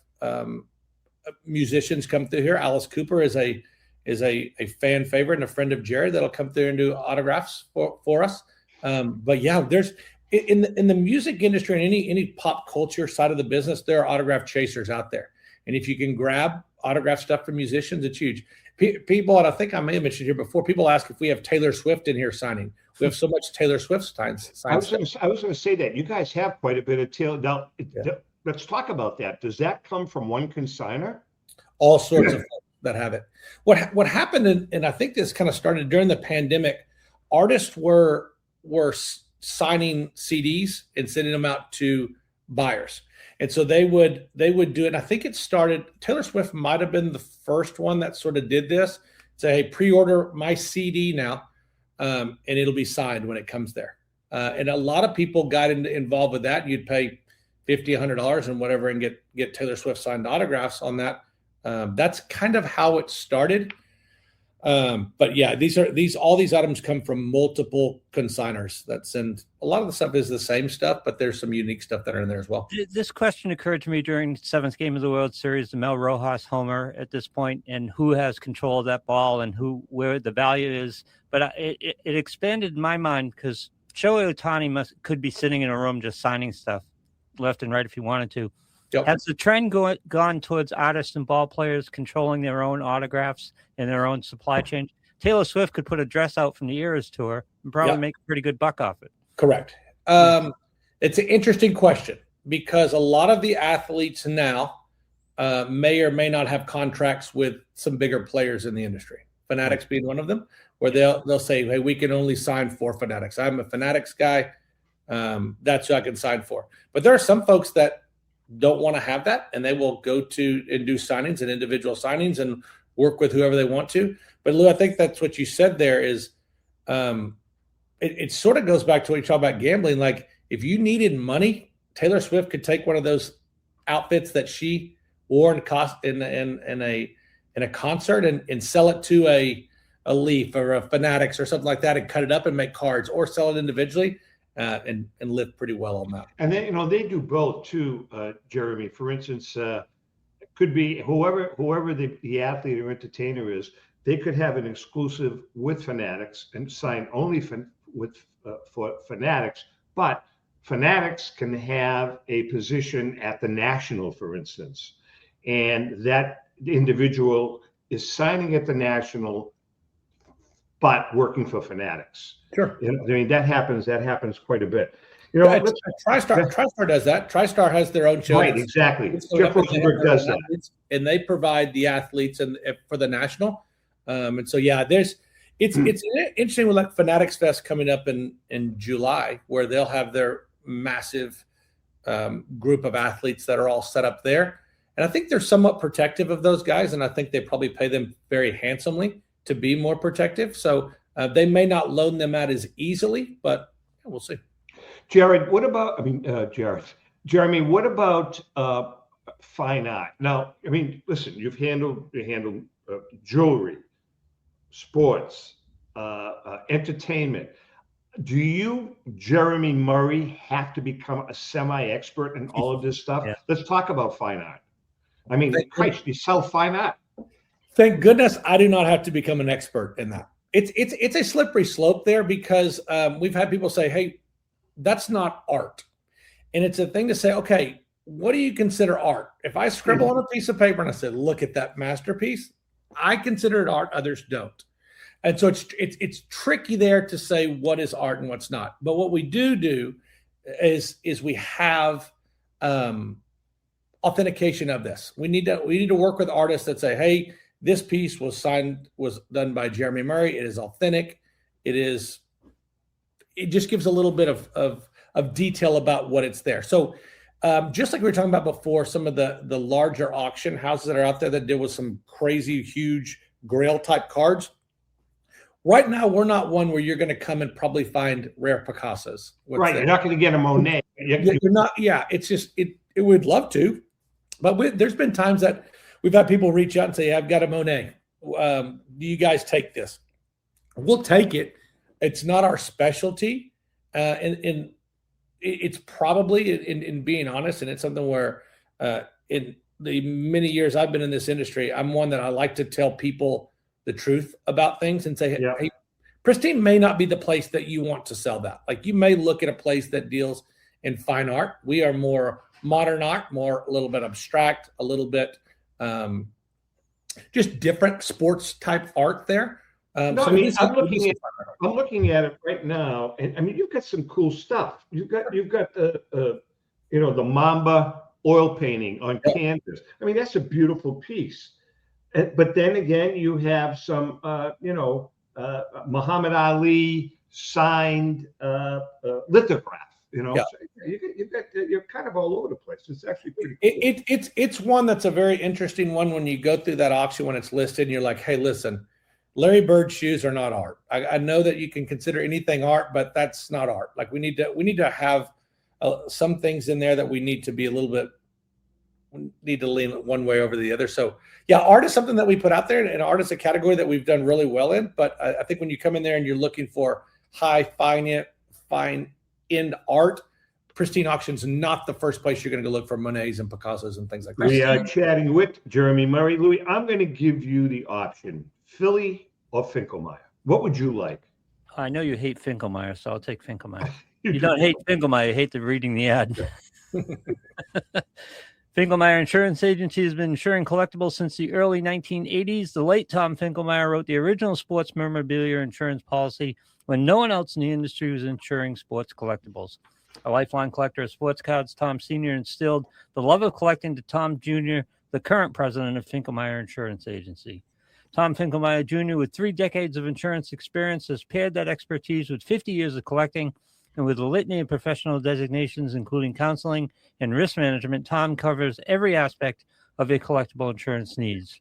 Speaker 5: musicians come through here. Alice Cooper is a is a fan favorite and a friend of Jared that'll come through and do autographs for us. But yeah, there's in the music industry and any pop culture side of the business, there are autograph chasers out there. And if you can grab autograph stuff from musicians, it's huge. People, and I think I may have mentioned here before, people ask if we have Taylor Swift in here signing. We have so much Taylor Swift signs.
Speaker 3: I was going to say that you guys have quite a bit of Taylor. Now, let's talk about that. Does that come from one consigner?
Speaker 5: All sorts of folks that have it. What happened, and I think this kind of started during the pandemic, artists were signing CDs and sending them out to buyers. And so they would do it. And I think it started, Taylor Swift might have been the first one that sort of did this. Say, hey, pre-order my CD now, and it'll be signed when it comes there. And a lot of people got involved with that. You'd pay $50, $100 and whatever and get Taylor Swift signed autographs on that. That's kind of how it started. But yeah, all these items come from multiple consigners that send. A lot of the stuff is the same stuff, but there's some unique stuff that are in there as well.
Speaker 4: This question occurred to me during the 7th game of the World Series, the Mel Rojas homer at this point, and who has control of that ball and where the value is. But it expanded my mind because Shohei Ohtani could be sitting in a room just signing stuff left and right if he wanted to.
Speaker 5: Yep.
Speaker 4: Has the trend gone towards artists and ball players controlling their own autographs and their own supply chain? Taylor Swift could put a dress out from the Eras tour and probably make a pretty good buck off it.
Speaker 5: Correct. It's an interesting question because a lot of the athletes now may or may not have contracts with some bigger players in the industry. Fanatics being one of them, where they'll say, hey, we can only sign for Fanatics. I'm a Fanatics guy. That's who I can sign for. But there are some folks that don't want to have that, and they will go to and do signings and individual signings and work with whoever they want to. But Lou, I think that's what you said there is it sort of goes back to what you talk about gambling. Like if you needed money, Taylor Swift could take one of those outfits that she wore in a concert and sell it to a Leaf or a Fanatics or something like that and cut it up and make cards or sell it individually. And live pretty well on that.
Speaker 3: And then, they do both too, Jeremy. For instance, it could be whoever the athlete or entertainer is, they could have an exclusive with Fanatics and sign only for Fanatics, but Fanatics can have a position at the National, for instance, and that individual is signing at the National, but working for Fanatics.
Speaker 5: Sure.
Speaker 3: That happens quite a bit.
Speaker 5: TriStar does that. TriStar has their own show.
Speaker 3: Right, exactly. Jeff Rosenberg does that.
Speaker 5: And they provide the athletes and for the National. And so, yeah, it's interesting with like Fanatics Fest coming up in July, where they'll have their massive group of athletes that are all set up there. And I think they're somewhat protective of those guys. And I think they probably pay them very handsomely to be more protective. So they may not loan them out as easily, but we'll see.
Speaker 3: Jeremy, what about fine art? Now, listen, you handled jewelry, sports, entertainment. Do you, Jeremy Murray, have to become a semi-expert in all of this stuff? Yeah. Let's talk about fine art. Christ, you sell fine art.
Speaker 5: Thank goodness I do not have to become an expert in that. It's a slippery slope there because we've had people say, hey, that's not art. And it's a thing to say, okay, what do you consider art? If I scribble on a piece of paper and I said, look at that masterpiece, I consider it art, others don't. And so it's tricky there to say what is art and what's not. But what we do is we have authentication of this. We need to work with artists that say, hey, this piece was done by Jeremy Murray. It is authentic. It just gives a little bit of detail about what it's there. So just like we were talking about before, some of the larger auction houses that are out there that deal with some crazy, huge Grail type cards. Right now, we're not one where you're going to come and probably find rare Picassos.
Speaker 3: Right. You're not going to get a Monet.
Speaker 5: You're not. Yeah. It's just, it would love to, but there's been times that we've had people reach out and say, I've got a Monet. Do you guys take this? We'll take it. It's not our specialty. And it's probably, in being honest, and it's something where in the many years I've been in this industry, I'm one that I like to tell people the truth about things and say,
Speaker 3: Yeah.
Speaker 5: hey, Pristine may not be the place that you want to sell that. Like you may look at a place that deals in fine art. We are more modern art, more a little bit abstract, a little bit just different sports type art there.
Speaker 3: No,
Speaker 5: so
Speaker 3: I mean, I'm looking at it right now, and I mean, you've got some cool stuff. You've got the the Mamba oil painting on canvas. I mean, that's a beautiful piece. But then again, you have some Muhammad Ali signed lithograph. So you're kind of all over the place. It's actually pretty cool.
Speaker 5: It's one that's a very interesting one when you go through that auction when it's listed and you're like, hey, listen, Larry Bird's shoes are not art. I know that you can consider anything art, but that's not art. Like we need to have some things in there that we need to be need to lean one way over the other. So yeah, art is something that we put out there, and art is a category that we've done really well in. But I think when you come in there and you're looking for high fine end art, Pristine Auction's not the first place you're going to go look for Monets and Picassos and things like that.
Speaker 3: We are chatting with Jeremy Murray. Louis, I'm going to give you the option, Philly or Finkelmeyer. What would you like?
Speaker 4: I know you hate Finkelmeyer, so I'll take Finkelmeyer. You don't hate Finkelmeyer, you hate reading the ad. Finkelmeyer Insurance Agency has been insuring collectibles since the early 1980s. The late Tom Finkelmeyer wrote the original sports memorabilia insurance policy when no one else in the industry was insuring sports collectibles. A lifelong collector of sports cards, Tom Sr. instilled the love of collecting to Tom Jr., the current president of Finkelmeyer Insurance Agency. Tom Finkelmeyer Jr., with 3 decades of insurance experience, has paired that expertise with 50 years of collecting, and with a litany of professional designations, including counseling and risk management. Tom covers every aspect of your collectible insurance needs.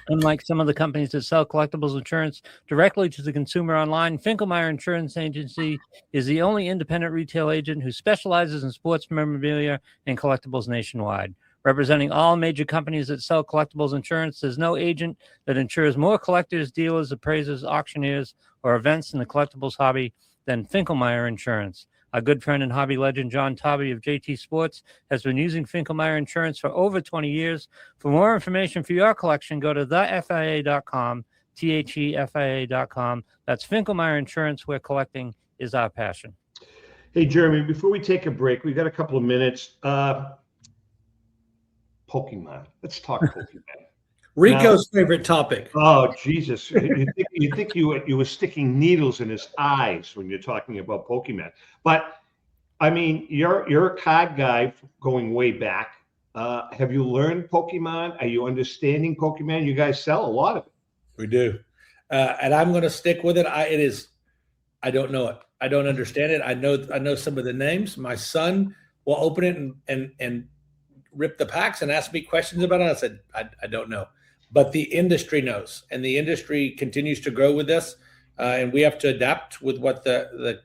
Speaker 4: Unlike some of the companies that sell collectibles insurance directly to the consumer online, Finkelmeyer Insurance Agency is the only independent retail agent who specializes in sports memorabilia and collectibles nationwide. Representing all major companies that sell collectibles insurance, there's no agent that insures more collectors, dealers, appraisers, auctioneers, or events in the collectibles hobby than Finkelmeyer Insurance. Our good friend and hobby legend, John Tobby of JT Sports, has been using Finkelmeyer Insurance for over 20 years. For more information for your collection, go to thefia.com, thefia.com. That's Finkelmeyer Insurance, where collecting is our passion.
Speaker 3: Hey, Jeremy, before we take a break, we've got a couple of minutes. Pokemon. Let's talk Pokemon.
Speaker 5: Rico's favorite topic.
Speaker 3: Oh, Jesus. You think you were sticking needles in his eyes when you're talking about Pokemon. But, I mean, you're a card guy going way back. Have you learned Pokemon? Are you understanding Pokemon? You guys sell a lot of it.
Speaker 5: We do. And I'm going to stick with it. I don't know it. I don't understand it. I know some of the names. My son will open it and rip the packs and ask me questions about it. I said, I don't know. But the industry knows, and the industry continues to grow with this, and we have to adapt with what the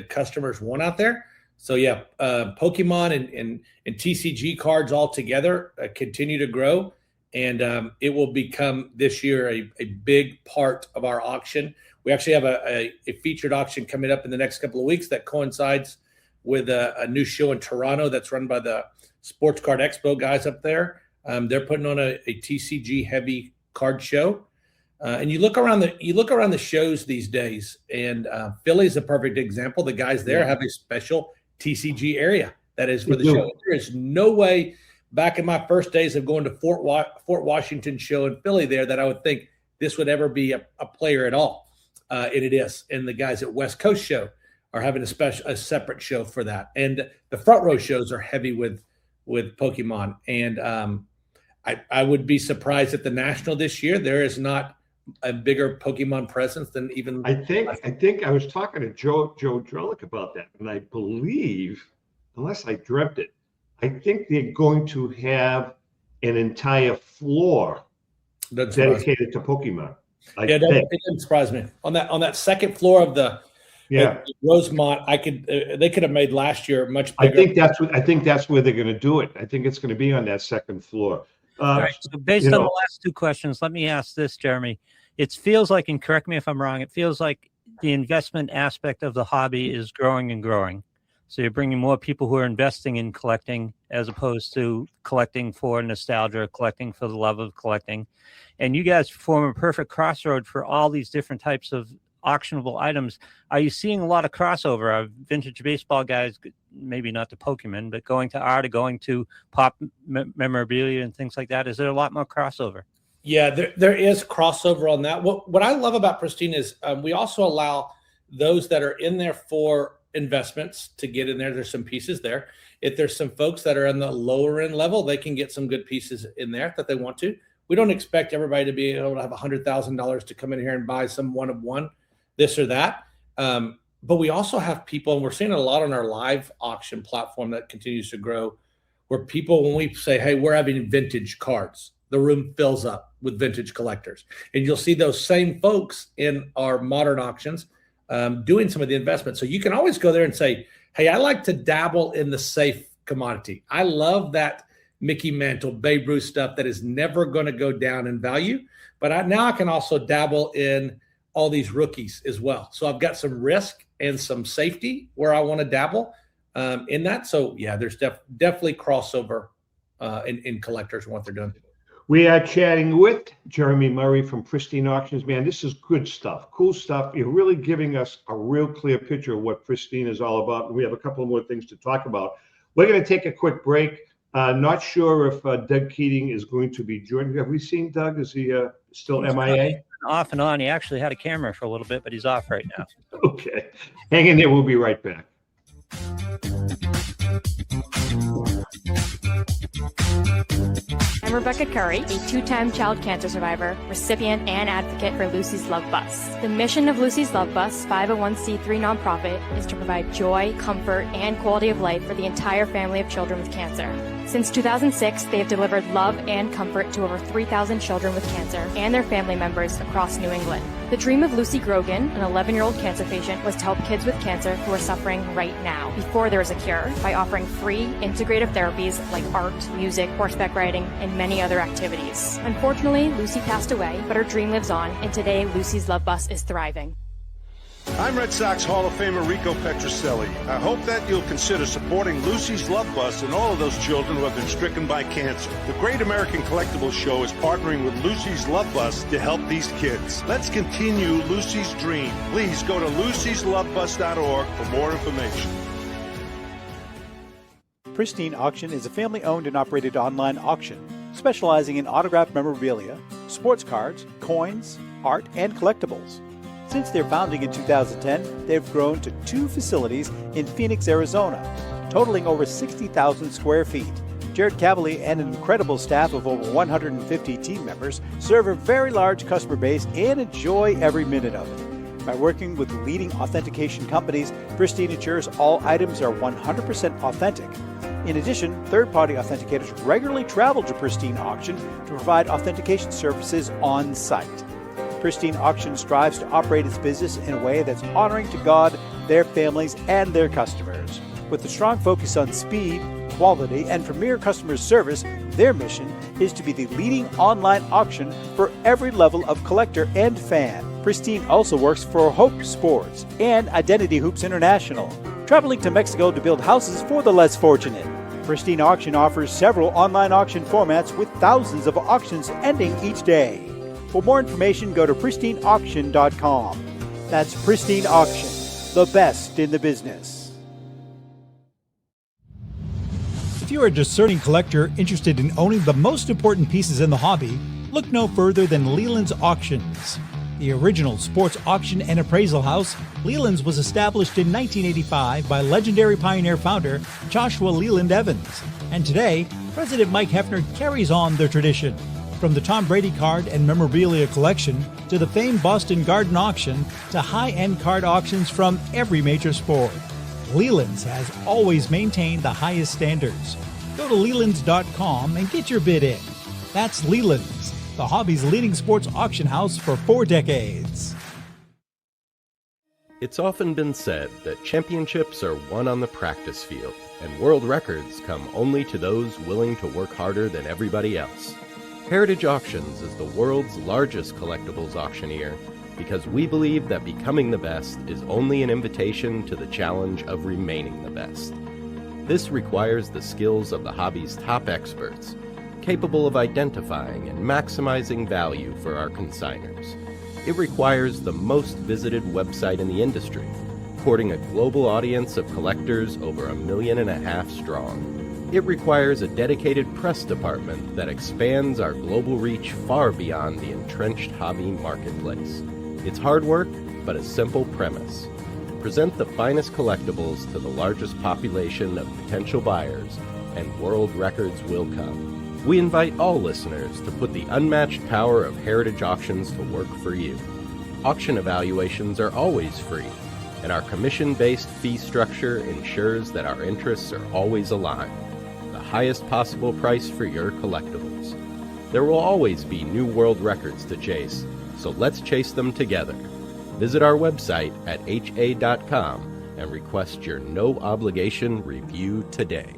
Speaker 5: customers want out there. So yeah, Pokemon and TCG cards all together continue to grow, and it will become this year a big part of our auction. We actually have a featured auction coming up in the next couple of weeks that coincides with a new show in Toronto that's run by the Sports Card Expo guys up there. They're putting on a TCG heavy card show, and you look around the shows these days, and Philly's a perfect example. The guys there have a special TCG area that is for the show. There is no way back in my first days of going to Fort Washington show in Philly there that I would think this would ever be a player at all, and it is. And the guys at West Coast show are having a separate show for that, and the front row shows are heavy with Pokemon. And I would be surprised at the National this year. There is not a bigger Pokemon presence than even.
Speaker 3: I think I was talking to Joe Drellick about that, and I believe, unless I dreamt it, I think they're going to have an entire floor dedicated to Pokemon.
Speaker 5: It doesn't surprise me. On that second floor of the Rosemont, they could have made last year much bigger.
Speaker 3: I think that's where they're going to do it. I think it's going to be on that second floor.
Speaker 4: All right, so based on the last 2 questions, let me ask this, Jeremy. It feels like, and correct me if I'm wrong, it feels like the investment aspect of the hobby is growing and growing. So you're bringing more people who are investing in collecting as opposed to collecting for nostalgia, collecting for the love of collecting. And you guys form a perfect crossroad for all these different types of auctionable items. Are you seeing a lot of crossover? Are vintage baseball guys, maybe not to Pokemon, but going to art or going to pop memorabilia and things like that? Is there a lot more crossover?
Speaker 5: Yeah, there is crossover on that. What I love about Pristine is we also allow those that are in there for investments to get in there. There's some pieces there. If there's some folks that are in the lower end level, they can get some good pieces in there that they want to. We don't expect everybody to be able to have $100,000 to come in here and buy some one of one, this or that. But we also have people, and we're seeing it a lot on our live auction platform that continues to grow, where people, when we say, hey, we're having vintage cards, the room fills up with vintage collectors. And you'll see those same folks in our modern auctions doing some of the investments. So you can always go there and say, hey, I like to dabble in the safe commodity. I love that Mickey Mantle, Babe Ruth stuff that is never going to go down in value. But now I can also dabble in all these rookies as well. So I've got some risk and some safety where I want to dabble in that. So yeah, there's definitely crossover in collectors and what they're doing.
Speaker 3: We are chatting with Jeromy Murray from Pristine Auctions. Man, this is good stuff, cool stuff. You're really giving us a real clear picture of what Pristine is all about. We have a couple more things to talk about. We're going to take a quick break. Not sure if Doug Keating is going to be joining. Have we seen Doug? Is he still MIA?
Speaker 4: Off and on. He actually had a camera for a little bit, but he's off right now.
Speaker 3: Okay. Hang in there. We'll be right back.
Speaker 6: I'm Rebecca Curry, a two-time child cancer survivor, recipient, and advocate for Lucy's Love Bus. The mission of Lucy's Love Bus, 501c3 nonprofit, is to provide joy, comfort, and quality of life for the entire family of children with cancer. Since 2006, they have delivered love and comfort to over 3,000 children with cancer and their family members across New England. The dream of Lucy Grogan, an 11-year-old cancer patient, was to help kids with cancer who are suffering right now, before there is a cure, by offering free, integrative therapies like art, music, horseback riding, and many other activities. Unfortunately, Lucy passed away, but her dream lives on, and today Lucy's Love Bus is thriving.
Speaker 7: I'm Red Sox Hall of Famer Rico Petrocelli. I hope that you'll consider supporting Lucy's Love Bus and all of those children who have been stricken by cancer. The Great American Collectibles Show is partnering with Lucy's Love Bus to help these kids. Let's continue Lucy's dream. Please go to lucyslovebus.org for more information.
Speaker 11: Pristine Auction is a family-owned and operated online auction specializing in autographed memorabilia, sports cards, coins, art, and collectibles. Since their founding in 2010, they've grown to 2 facilities in Phoenix, Arizona, totaling over 60,000 square feet. Jared Cavalier and an incredible staff of over 150 team members serve a very large customer base and enjoy every minute of it. By working with leading authentication companies, Pristine ensures all items are 100% authentic. In addition, third-party authenticators regularly travel to Pristine Auction to provide authentication services on site. Pristine Auction strives to operate its business in a way that's honoring to God, their families, and their customers. With a strong focus on speed, quality, and premier customer service, their mission is to be the leading online auction for every level of collector and fan. Pristine also works for Hope Sports and Identity Hoops International, traveling to Mexico to build houses for the less fortunate. Pristine Auction offers several online auction formats with thousands of auctions ending each day. For more information, go to pristineauction.com. That's Pristine Auction, the best in the business.
Speaker 12: If you're a discerning collector interested in owning the most important pieces in the hobby, look no further than Leland's Auctions. The original sports auction and appraisal house, Leland's was established in 1985 by legendary Pioneer founder Joshua Leland Evans. And today, President Mike Hefner carries on their tradition. From the Tom Brady card and memorabilia collection to the famed Boston Garden Auction to high-end card auctions from every major sport, Leland's has always maintained the highest standards. Go to Lelands.com and get your bid in. That's Leland's, the hobby's leading sports auction house for 4 decades.
Speaker 13: It's often been said that championships are won on the practice field, and world records come only to those willing to work harder than everybody else. Heritage Auctions is the world's largest collectibles auctioneer, because we believe that becoming the best is only an invitation to the challenge of remaining the best. This requires the skills of the hobby's top experts, capable of identifying and maximizing value for our consigners. It requires the most visited website in the industry, courting a global audience of collectors over 1.5 million strong. It requires a dedicated press department that expands our global reach far beyond the entrenched hobby marketplace. It's hard work, but a simple premise. Present the finest collectibles to the largest population of potential buyers, and world records will come. We invite all listeners to put the unmatched power of Heritage Auctions to work for you. Auction evaluations are always free, and our commission-based fee structure ensures that our interests are always aligned. The highest possible price for your collectibles. There will always be new world records to chase, so let's chase them together. Visit our website at ha.com and request your no-obligation review today.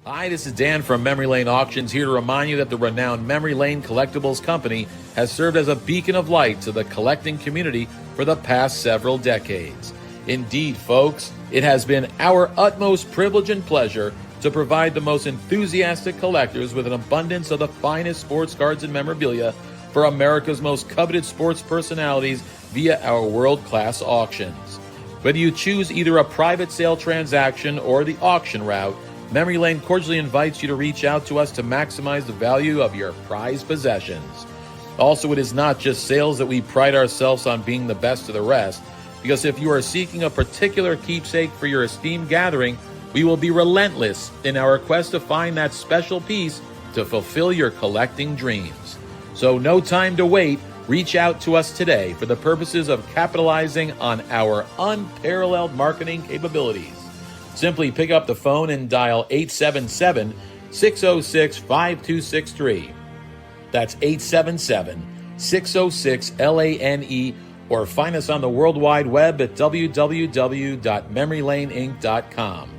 Speaker 2: Hi, this is Dan from Memory Lane Auctions, here to remind you that the renowned Memory Lane Collectibles Company has served as a beacon of light to the collecting community for the past several decades. Indeed, folks, it has been our utmost privilege and pleasure to provide the most enthusiastic collectors with an abundance of the finest sports cards and memorabilia for America's most coveted sports personalities via our world-class auctions. Whether you choose either a private sale transaction or the auction route, Memory Lane cordially invites you to reach out to us to maximize the value of your prized possessions. Also, it is not just sales that we pride ourselves on being the best of the rest, because if you are seeking a particular keepsake for your esteemed gathering, we will be relentless in our quest to find that special piece to fulfill your collecting dreams. So no time to wait. Reach out to us today for the purposes of capitalizing on our unparalleled marketing capabilities. Simply pick up the phone and dial 877-606-5263. That's 877-606-LANE, or find us on the World Wide Web at www.memorylaneinc.com.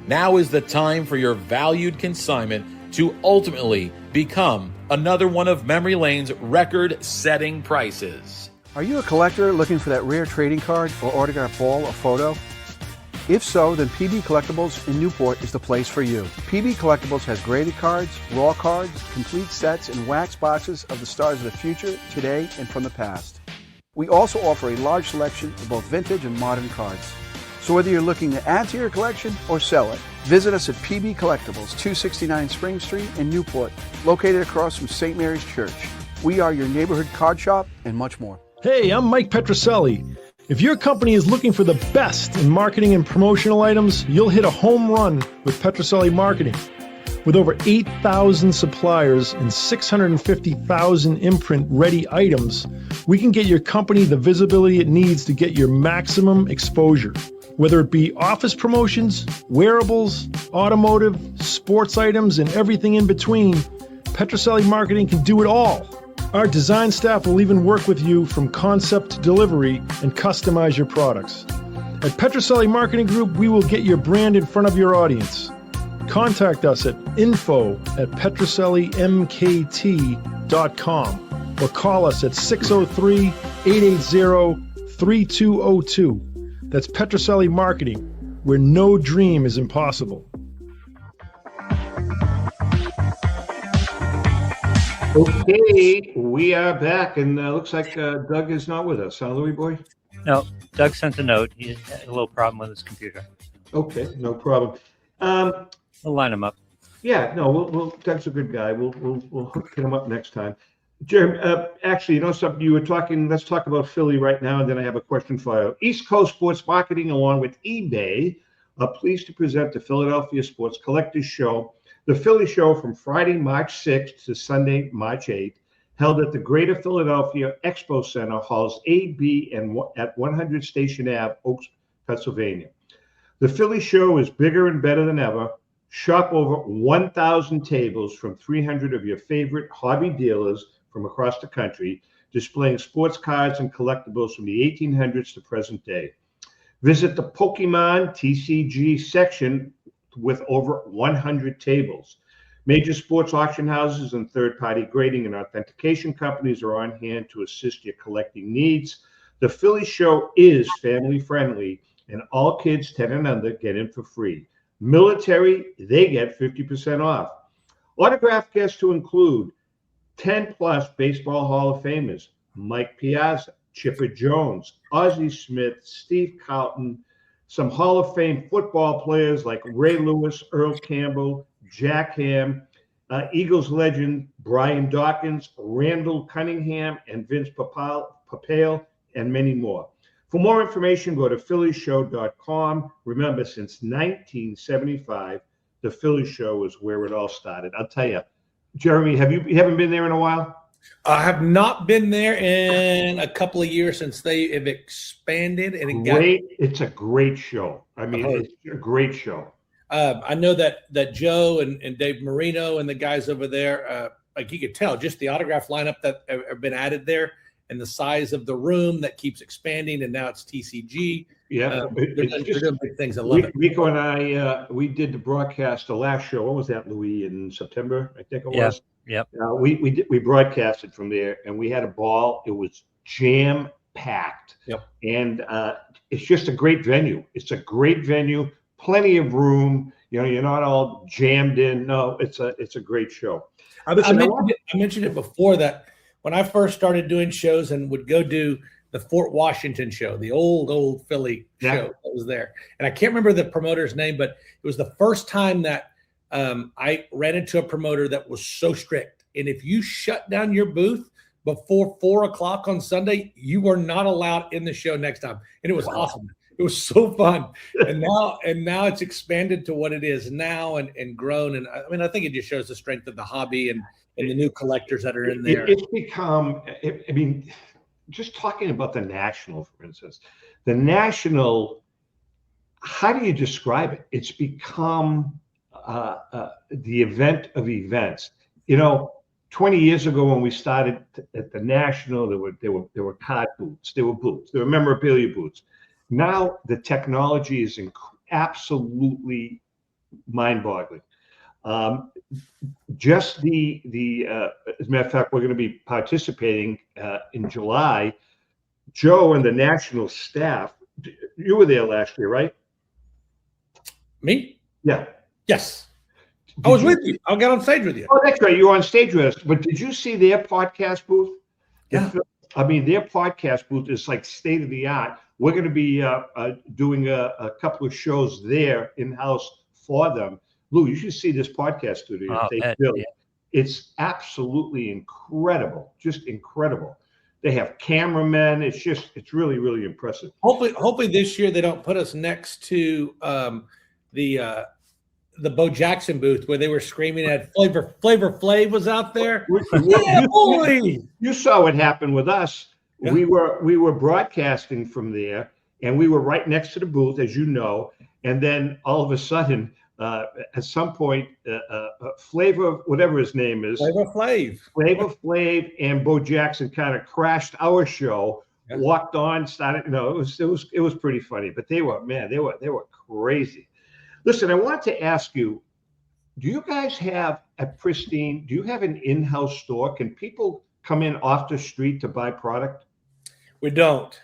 Speaker 2: Now is the time for your valued consignment to ultimately become another one of Memory Lane's record-setting prices.
Speaker 14: Are you a collector looking for that rare trading card or autographed ball or photo? If so, then PB Collectibles in Newport is the place for you. PB Collectibles has graded cards, raw cards, complete sets, and wax boxes of the stars of the future, today, and from the past. We also offer a large selection of both vintage and modern cards. So whether you're looking to add to your collection or sell it, visit us at PB Collectibles, 269 Spring Street in Newport, located across from St. Mary's Church. We are your neighborhood card shop and much more.
Speaker 15: Hey, I'm Mike Petroselli. If your company is looking for the best in marketing and promotional items, you'll hit a home run with Petroselli Marketing. With over 8,000 suppliers and 650,000 imprint-ready items, we can get your company the visibility it needs to get your maximum exposure. Whether it be office promotions, wearables, automotive, sports items, and everything in between, Petroselli Marketing can do it all. Our design staff will even work with you from concept to delivery and customize your products. At Petroselli Marketing Group, we will get your brand in front of your audience. Contact us at info@petrosellimkt.com or call us at 603-880-3202. That's Petroselli Marketing, where no dream is impossible.
Speaker 3: Okay, we are back, and looks like Doug is not with us, huh, Louie boy?
Speaker 4: No, Doug sent a note. He had a little problem with his computer.
Speaker 3: Okay, no problem.
Speaker 4: We'll line him up.
Speaker 3: Yeah, no, we'll Doug's a good guy. We'll hook him up next time. Jeremy, actually, you know something? You were talking. Let's talk about Philly right now, and then I have a question for you. East Coast Sports Marketing, along with eBay, are pleased to present the Philadelphia Sports Collectors Show. The Philly Show from Friday, March 6th to Sunday, March 8th, held at the Greater Philadelphia Expo Center, halls A, B, and at 100 Station Ave, Oaks, Pennsylvania. The Philly Show is bigger and better than ever. Shop over 1,000 tables from 300 of your favorite hobby dealers from across the country, displaying sports cards and collectibles from the 1800s to present day. Visit the Pokemon TCG section with over 100 tables. Major sports auction houses and third-party grading and authentication companies are on hand to assist your collecting needs. The Philly Show is family-friendly, and all kids 10 and under get in for free. Military, they get 50% off. Autograph guests to include 10-plus Baseball Hall of Famers, Mike Piazza, Chipper Jones, Ozzie Smith, Steve Carlton, some Hall of Fame football players like Ray Lewis, Earl Campbell, Jack Ham, Eagles legend Brian Dawkins, Randall Cunningham, and Vince Papale, and many more. For more information, go to phillyshow.com. Remember, since 1975, the Philly Show is where it all started. I'll tell you, Jeromy, you haven't been there in a while?
Speaker 5: I have not been there in a couple of years since they have expanded. And
Speaker 3: It's a great show. I mean, it's a great show.
Speaker 5: I know that Joe and Dave Marino and the guys over there, like you could tell, just the autograph lineup that have been added there and the size of the room that keeps expanding, and now it's TCG.
Speaker 3: Yeah,
Speaker 5: they're doing big things. I love it.
Speaker 3: Rico and I, we did the broadcast, the last show. What was that, Louis? In September, I think it was.
Speaker 4: Yep.
Speaker 3: We broadcasted from there, and we had a ball. It was jam packed.
Speaker 5: Yep.
Speaker 3: And it's just a great venue. It's a great venue. Plenty of room. You know, you're not all jammed in. No, it's a great show.
Speaker 5: I mentioned it before that when I first started doing shows and would go do the Fort Washington show, the old Philly show that was there. And I can't remember the promoter's name, but it was the first time that I ran into a promoter that was so strict. And if you shut down your booth before 4:00 on Sunday, you were not allowed in the show next time. And it was awesome. It was so fun. And now it's expanded to what it is now and grown. And I mean, I think it just shows the strength of the hobby and the new collectors that are in there.
Speaker 3: It's become, I mean, just talking about the National, for instance, the National, how do you describe it? It's become the event of events. You know, 20 years ago when we started at the National, there were card booths, there were memorabilia booths. Now the technology is absolutely mind-boggling. Just as a matter of fact, we're going to be participating in July. Joe and the National staff, you were there last year, right?
Speaker 5: Me?
Speaker 3: Yeah.
Speaker 5: Yes. I was with you. I got on stage with you.
Speaker 3: Oh, that's right. You were on stage with us. But did you see their podcast booth?
Speaker 5: Yeah.
Speaker 3: I mean, their podcast booth is like state of the art. We're going to be doing a couple of shows there in-house for them. Lou, you should see this podcast studio. It's absolutely incredible. Just incredible. They have cameramen. It's really, really impressive.
Speaker 5: Hopefully this year they don't put us next to the Bo Jackson booth where they were screaming at Flavor Flav was out there. Yeah, boy.
Speaker 3: You saw what happened with us. Yeah. We were broadcasting from there, and we were right next to the booth, as you know. And then all of a sudden, at some point, Flavor, whatever his name is, Flavor Flav, and Bo Jackson kind of crashed our show. Yeah. Walked on, started. No, it was pretty funny. But they were crazy. Listen, I want to ask you, do you guys have at Pristine, do you have an in-house store? Can people come in off the street to buy product?
Speaker 5: We don't.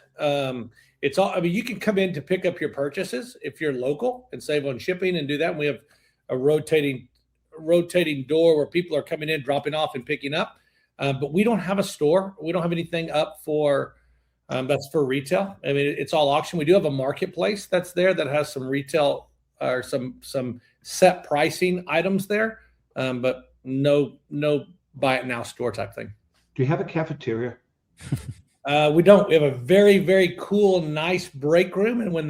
Speaker 5: It's all, I mean, you can come in to pick up your purchases if you're local and save on shipping and do that. And we have a rotating door where people are coming in, dropping off and picking up. But we don't have a store. We don't have anything up for, that's for retail. I mean, it's all auction. We do have a marketplace that's there that has some retail or some set pricing items there, but no buy it now store type thing.
Speaker 3: Do you have a cafeteria?
Speaker 5: We don't. We have a very, very cool, nice break room. And when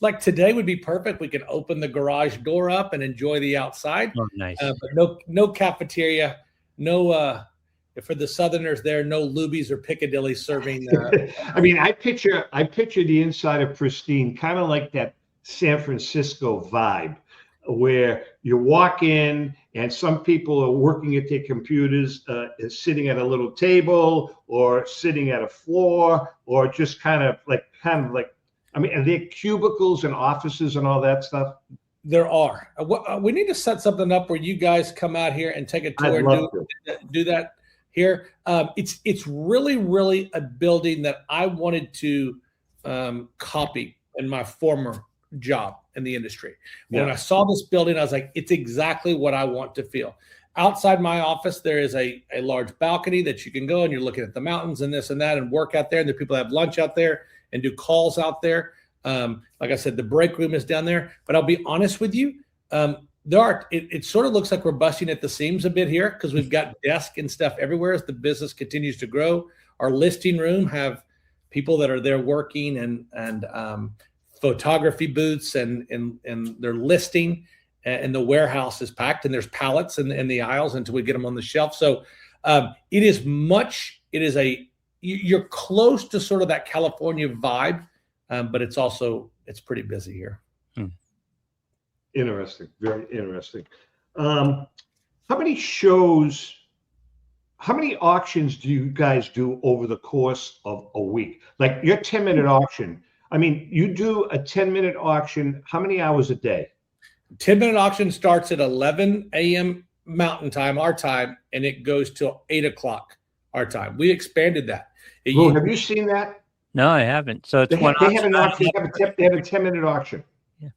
Speaker 5: like today would be perfect. We can open the garage door up and enjoy the outside.
Speaker 4: Oh, nice.
Speaker 5: But no cafeteria, no, for the Southerners there, no Luby's or Piccadilly serving.
Speaker 3: I mean, I picture the inside of Pristine kind of like that San Francisco vibe, where you walk in and some people are working at their computers, sitting at a little table or sitting at a floor, or just kind of like, I mean, are there cubicles and offices and all that stuff?
Speaker 5: There are. We need to set something up where you guys come out here and take a tour and do that here. It's really, really a building that I wanted to copy in my former job in the industry. When I saw this building, I was like, it's exactly what I want to feel. Outside my office, there is a large balcony that you can go and you're looking at the mountains and this and that and work out there. And the people have lunch out there and do calls out there. Like I said, the break room is down there. But I'll be honest with you, it sort of looks like we're busting at the seams a bit here because we've got desks and stuff everywhere as the business continues to grow. Our listing room have people that are there working and photography booths and they're listing. And the warehouse is packed and there's pallets in the aisles until we get them on the shelf. So you're close to sort of that California vibe, but it's pretty busy here.
Speaker 3: Interesting. Very interesting. How many auctions do you guys do over the course of a week? Like your 10-minute auction. I mean, you do a 10-minute auction. How many hours a day?
Speaker 5: 10-minute auction starts at 11 a.m. Mountain Time, our time, and it goes till 8 o'clock our time. We expanded that.
Speaker 3: Have you seen that?
Speaker 4: No, I haven't. So it's
Speaker 3: they have an auction. They have a 10-minute auction. Yeah.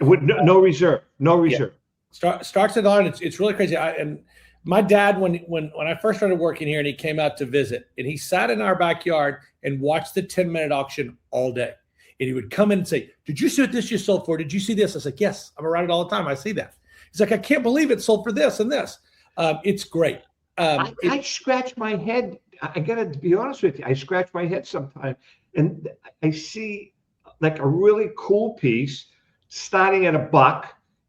Speaker 3: With no reserve. No reserve.
Speaker 5: Yeah. Starts at on. It's really crazy. And my dad, when I first started working here, and he came out to visit, and he sat in our backyard and watched the 10-minute auction all day. And he would come in and say, did you see what this just sold for? Did you see this? I was like, yes, I'm around it all the time. I see that. He's like, I can't believe it sold for this and this. It's great.
Speaker 3: I scratch my head. I got to be honest with you. I scratch my head sometimes. And I see like a really cool piece starting at $1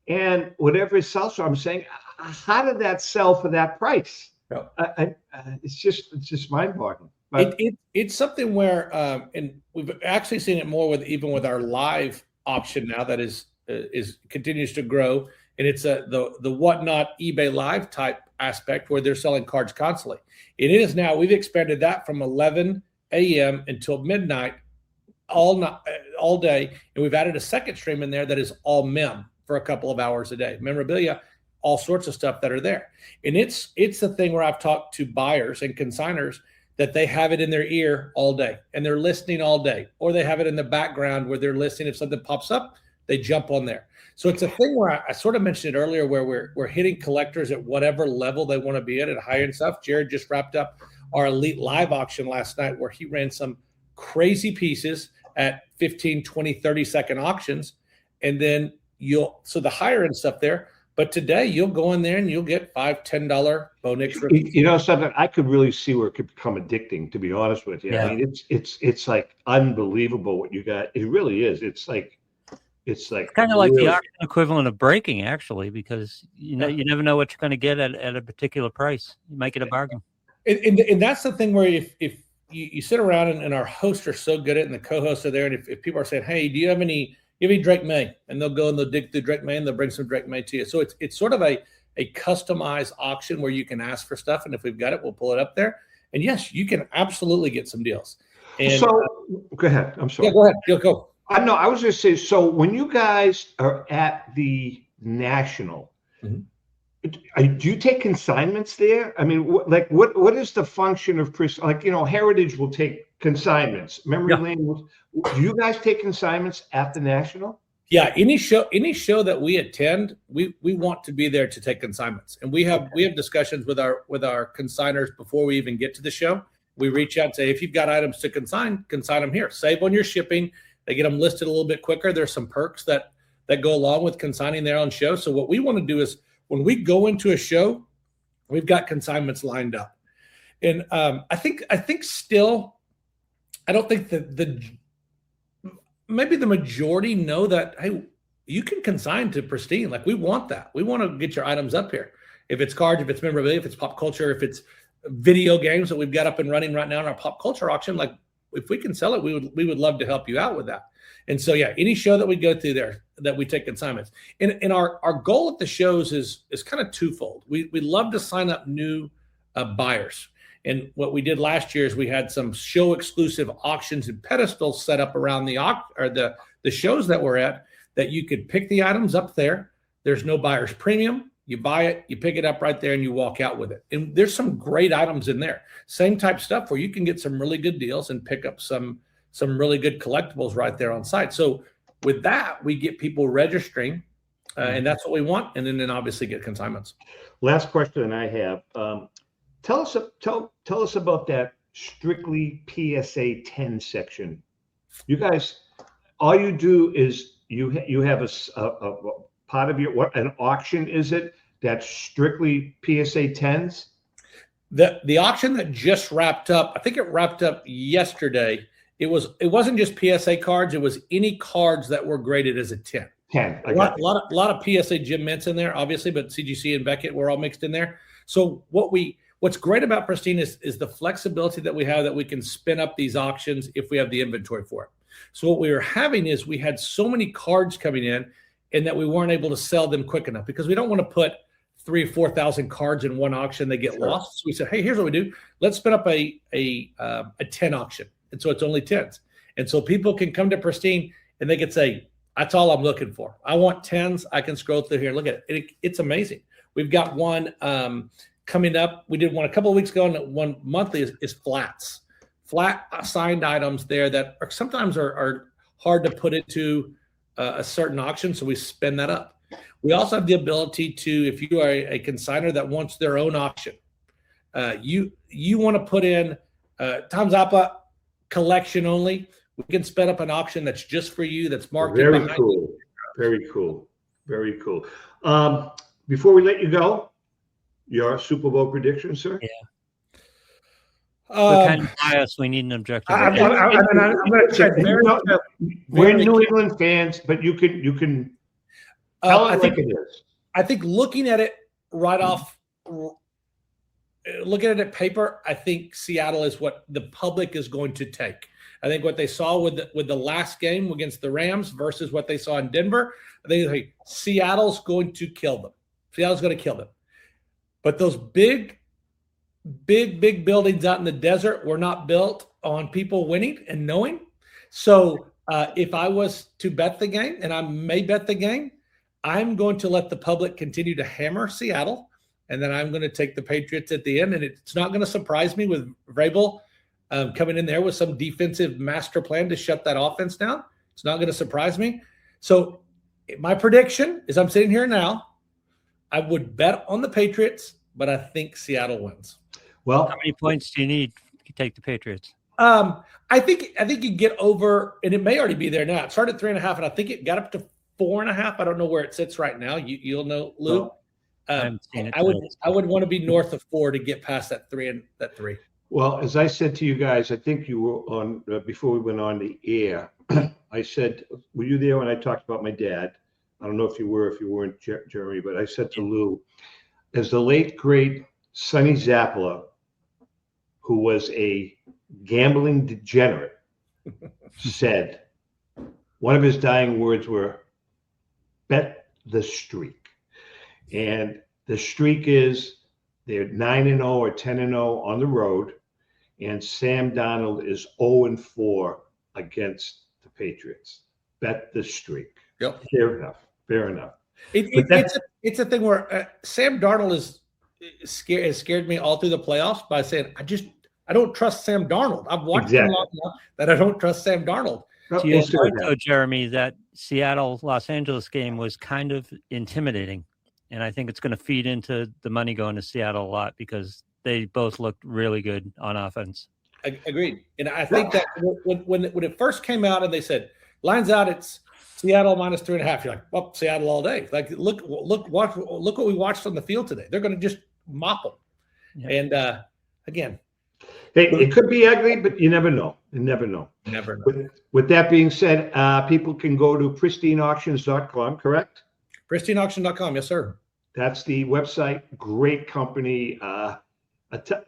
Speaker 3: and whatever it sells for. I'm saying, how did that sell for that price?
Speaker 5: Yeah.
Speaker 3: It's just mind-boggling.
Speaker 5: It's something where, and we've actually seen it more with our live auction now that is continues to grow, and it's the Whatnot eBay Live type aspect where they're selling cards constantly. It is now. We've expanded that from 11 a.m. until midnight, all day, and we've added a second stream in there that is all mem for a couple of hours a day, memorabilia, all sorts of stuff that are there, and it's the thing where I've talked to buyers and consigners that they have it in their ear all day and they're listening all day, or they have it in the background where they're listening. If something pops up, they jump on there. So it's a thing where I sort of mentioned it earlier, where we're hitting collectors at whatever level they want to be at higher end stuff. Jared just wrapped up our Elite Live auction last night where he ran some crazy pieces at 15, 20, 30-second auctions. And then so the higher end stuff there. But today you'll go in there and you'll get $5, $10 Bonix.
Speaker 3: You know something? I could really see where it could become addicting, to be honest with you. Yeah. I mean, it's like unbelievable what you got. It really is. It's kind of
Speaker 4: like the auction equivalent of breaking, actually, because you never know what you're going to get at a particular price. You might get a bargain.
Speaker 5: And that's the thing where if you sit around and our hosts are so good at it, and the co-hosts are there, and if people are saying, hey, do you have any Drake May? And they'll go and they'll dig through Drake May and they'll bring some Drake May to you. So it's sort of a customized auction where you can ask for stuff. And if we've got it, we'll pull it up there. And yes, you can absolutely get some deals. And
Speaker 3: so go ahead. I'm sorry.
Speaker 5: Yeah, go ahead. Go.
Speaker 3: No, I was going to say, so when you guys are at the National, do you take consignments there? I mean, what is the function of Heritage will take consignments. Memory Lane. Do you guys take consignments at the National?
Speaker 5: Yeah, any show that we attend, we want to be there to take consignments, and we have discussions with our consigners before we even get to the show. We reach out and say, if you've got items to consign them here. Save on your shipping. They get them listed a little bit quicker. There's some perks that go along with consigning their own show. So what we want to do is when we go into a show, we've got consignments lined up, and I think still. I don't think that maybe the majority know that, hey, you can consign to Pristine. Like, we want that. We want to get your items up here. If it's cards, if it's memorabilia, if it's pop culture, if it's video games that we've got up and running right now in our pop culture auction, like if we can sell it, we would love to help you out with that. And so, yeah, any show that we go through there that we take consignments. And our goal at the shows is kind of twofold. We love to sign up new buyers. And what we did last year is we had some show exclusive auctions and pedestals set up around the shows that we're at that you could pick the items up there. There's no buyer's premium. You buy it, you pick it up right there, and you walk out with it. And there's some great items in there. Same type stuff where you can get some really good deals and pick up some really good collectibles right there on site. So with that, we get people registering, and that's what we want. And then obviously get consignments.
Speaker 3: Last question I have. Tell us about that strictly PSA 10 section. You guys, all you do is you have a part of your, what, an auction is it that's strictly PSA 10s?
Speaker 5: The auction that just wrapped up, I think it wrapped up yesterday. It wasn't just PSA cards. It was any cards that were graded as a 10.
Speaker 3: 10.
Speaker 5: A lot of PSA Jim Mints in there, obviously, but CGC and Beckett were all mixed in there. So what's great about Pristine is the flexibility that we have, that we can spin up these auctions if we have the inventory for it. So what we were having is we had so many cards coming in, and that we weren't able to sell them quick enough, because we don't want to put 3,000 or 4,000 cards in one auction. They get lost. So we said, hey, here's what we do. Let's spin up a 10 auction. And so it's only 10s. And so people can come to Pristine and they can say, that's all I'm looking for. I want 10s. I can scroll through here and look at it. It's amazing. We've got one coming up. We did one a couple of weeks ago, and one monthly is flats. Flat signed items there that sometimes are hard to put into a certain auction, so we spin that up. We also have the ability to, if you are a consignor that wants their own auction, you want to put in Tom Zappa collection only, we can spin up an auction that's just for you, that's marked.
Speaker 3: Very cool. Very cool. Very cool. Before we let you go, your Super Bowl prediction, sir?
Speaker 4: Yeah. What kind of bias we need an objective?
Speaker 3: I'm going to check. We're New England fans, but you can tell it like it is.
Speaker 5: I think looking at it right off, looking at it paper, I think Seattle is what the public is going to take. I think what they saw with the last game against the Rams versus what they saw in Denver, I think Seattle's going to kill them. Seattle's going to kill them. But those big buildings out in the desert were not built on people winning and knowing. So if I was to bet the game, and I may bet the game, I'm going to let the public continue to hammer Seattle, and then I'm going to take the Patriots at the end. And it's not going to surprise me with Vrabel coming in there with some defensive master plan to shut that offense down. It's not going to surprise me. So my prediction is, I'm sitting here now, I would bet on the Patriots, but I think Seattle wins.
Speaker 3: Well,
Speaker 4: how many points do you need to take the Patriots?
Speaker 5: I think you get over, and it may already be there now. It started at 3.5, and I think it got up to 4.5. I don't know where it sits right now. You'll know, Lou. I would want to be north of 4 to get past that 3.
Speaker 3: Well, as I said to you guys, I think you were on before we went on the air. I said, were you there when I talked about my dad? I don't know if you were, if you weren't, Jeremy, but I said to Lou, as the late great Sonny Zappala, who was a gambling degenerate, said, one of his dying words were, bet the streak. And the streak is they're 9-0 or 10-0 on the road, and Sam Darnold is 0-4 against the Patriots. Bet the streak.
Speaker 5: Yep.
Speaker 3: Fair enough. Fair enough.
Speaker 5: It's a thing where Sam Darnold has scared me all through the playoffs by saying, I don't trust Sam Darnold. I've watched him long enough that I don't trust Sam Darnold.
Speaker 4: To your point, though, Jeremy, that Seattle-Los Angeles game was kind of intimidating. And I think it's going to feed into the money going to Seattle a lot, because they both looked really good on offense.
Speaker 5: Agreed. And I think that when it first came out and they said, lines out, it's Seattle minus 3.5. You're like, well, Seattle all day. Like, look what we watched on the field today. They're going to just mop them. Yeah. And again,
Speaker 3: hey, it could be ugly, but you never know. You never know.
Speaker 5: Never know.
Speaker 3: With that being said, people can go to pristineauctions.com, correct?
Speaker 5: Pristineauction.com, yes, sir.
Speaker 3: That's the website. Great company.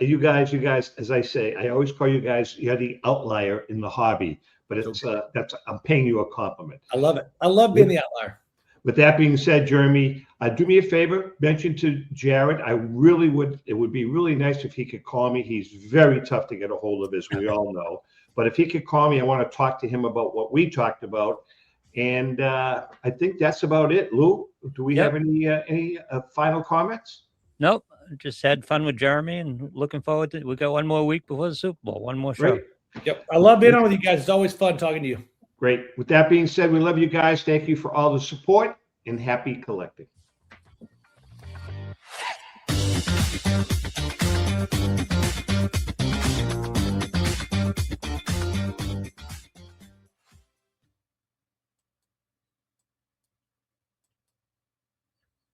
Speaker 3: You guys, as I say, I always call you guys, you're the outlier in the hobby, but I'm paying you a compliment.
Speaker 5: I love it. I love being the outlier.
Speaker 3: With that being said, Jeremy, do me a favor, mention to Jared. It would be really nice if he could call me. He's very tough to get a hold of, as we all know. But if he could call me, I want to talk to him about what we talked about. And I think that's about it. Lou, do we have any final comments?
Speaker 4: Nope. Just had fun with Jeremy and looking forward to. We got one more week before the Super Bowl. One more show.
Speaker 3: Great.
Speaker 5: Yep. I love being on with you guys. It's always fun talking to you.
Speaker 3: Great. With that being said, we love you guys. Thank you for all the support and happy collecting.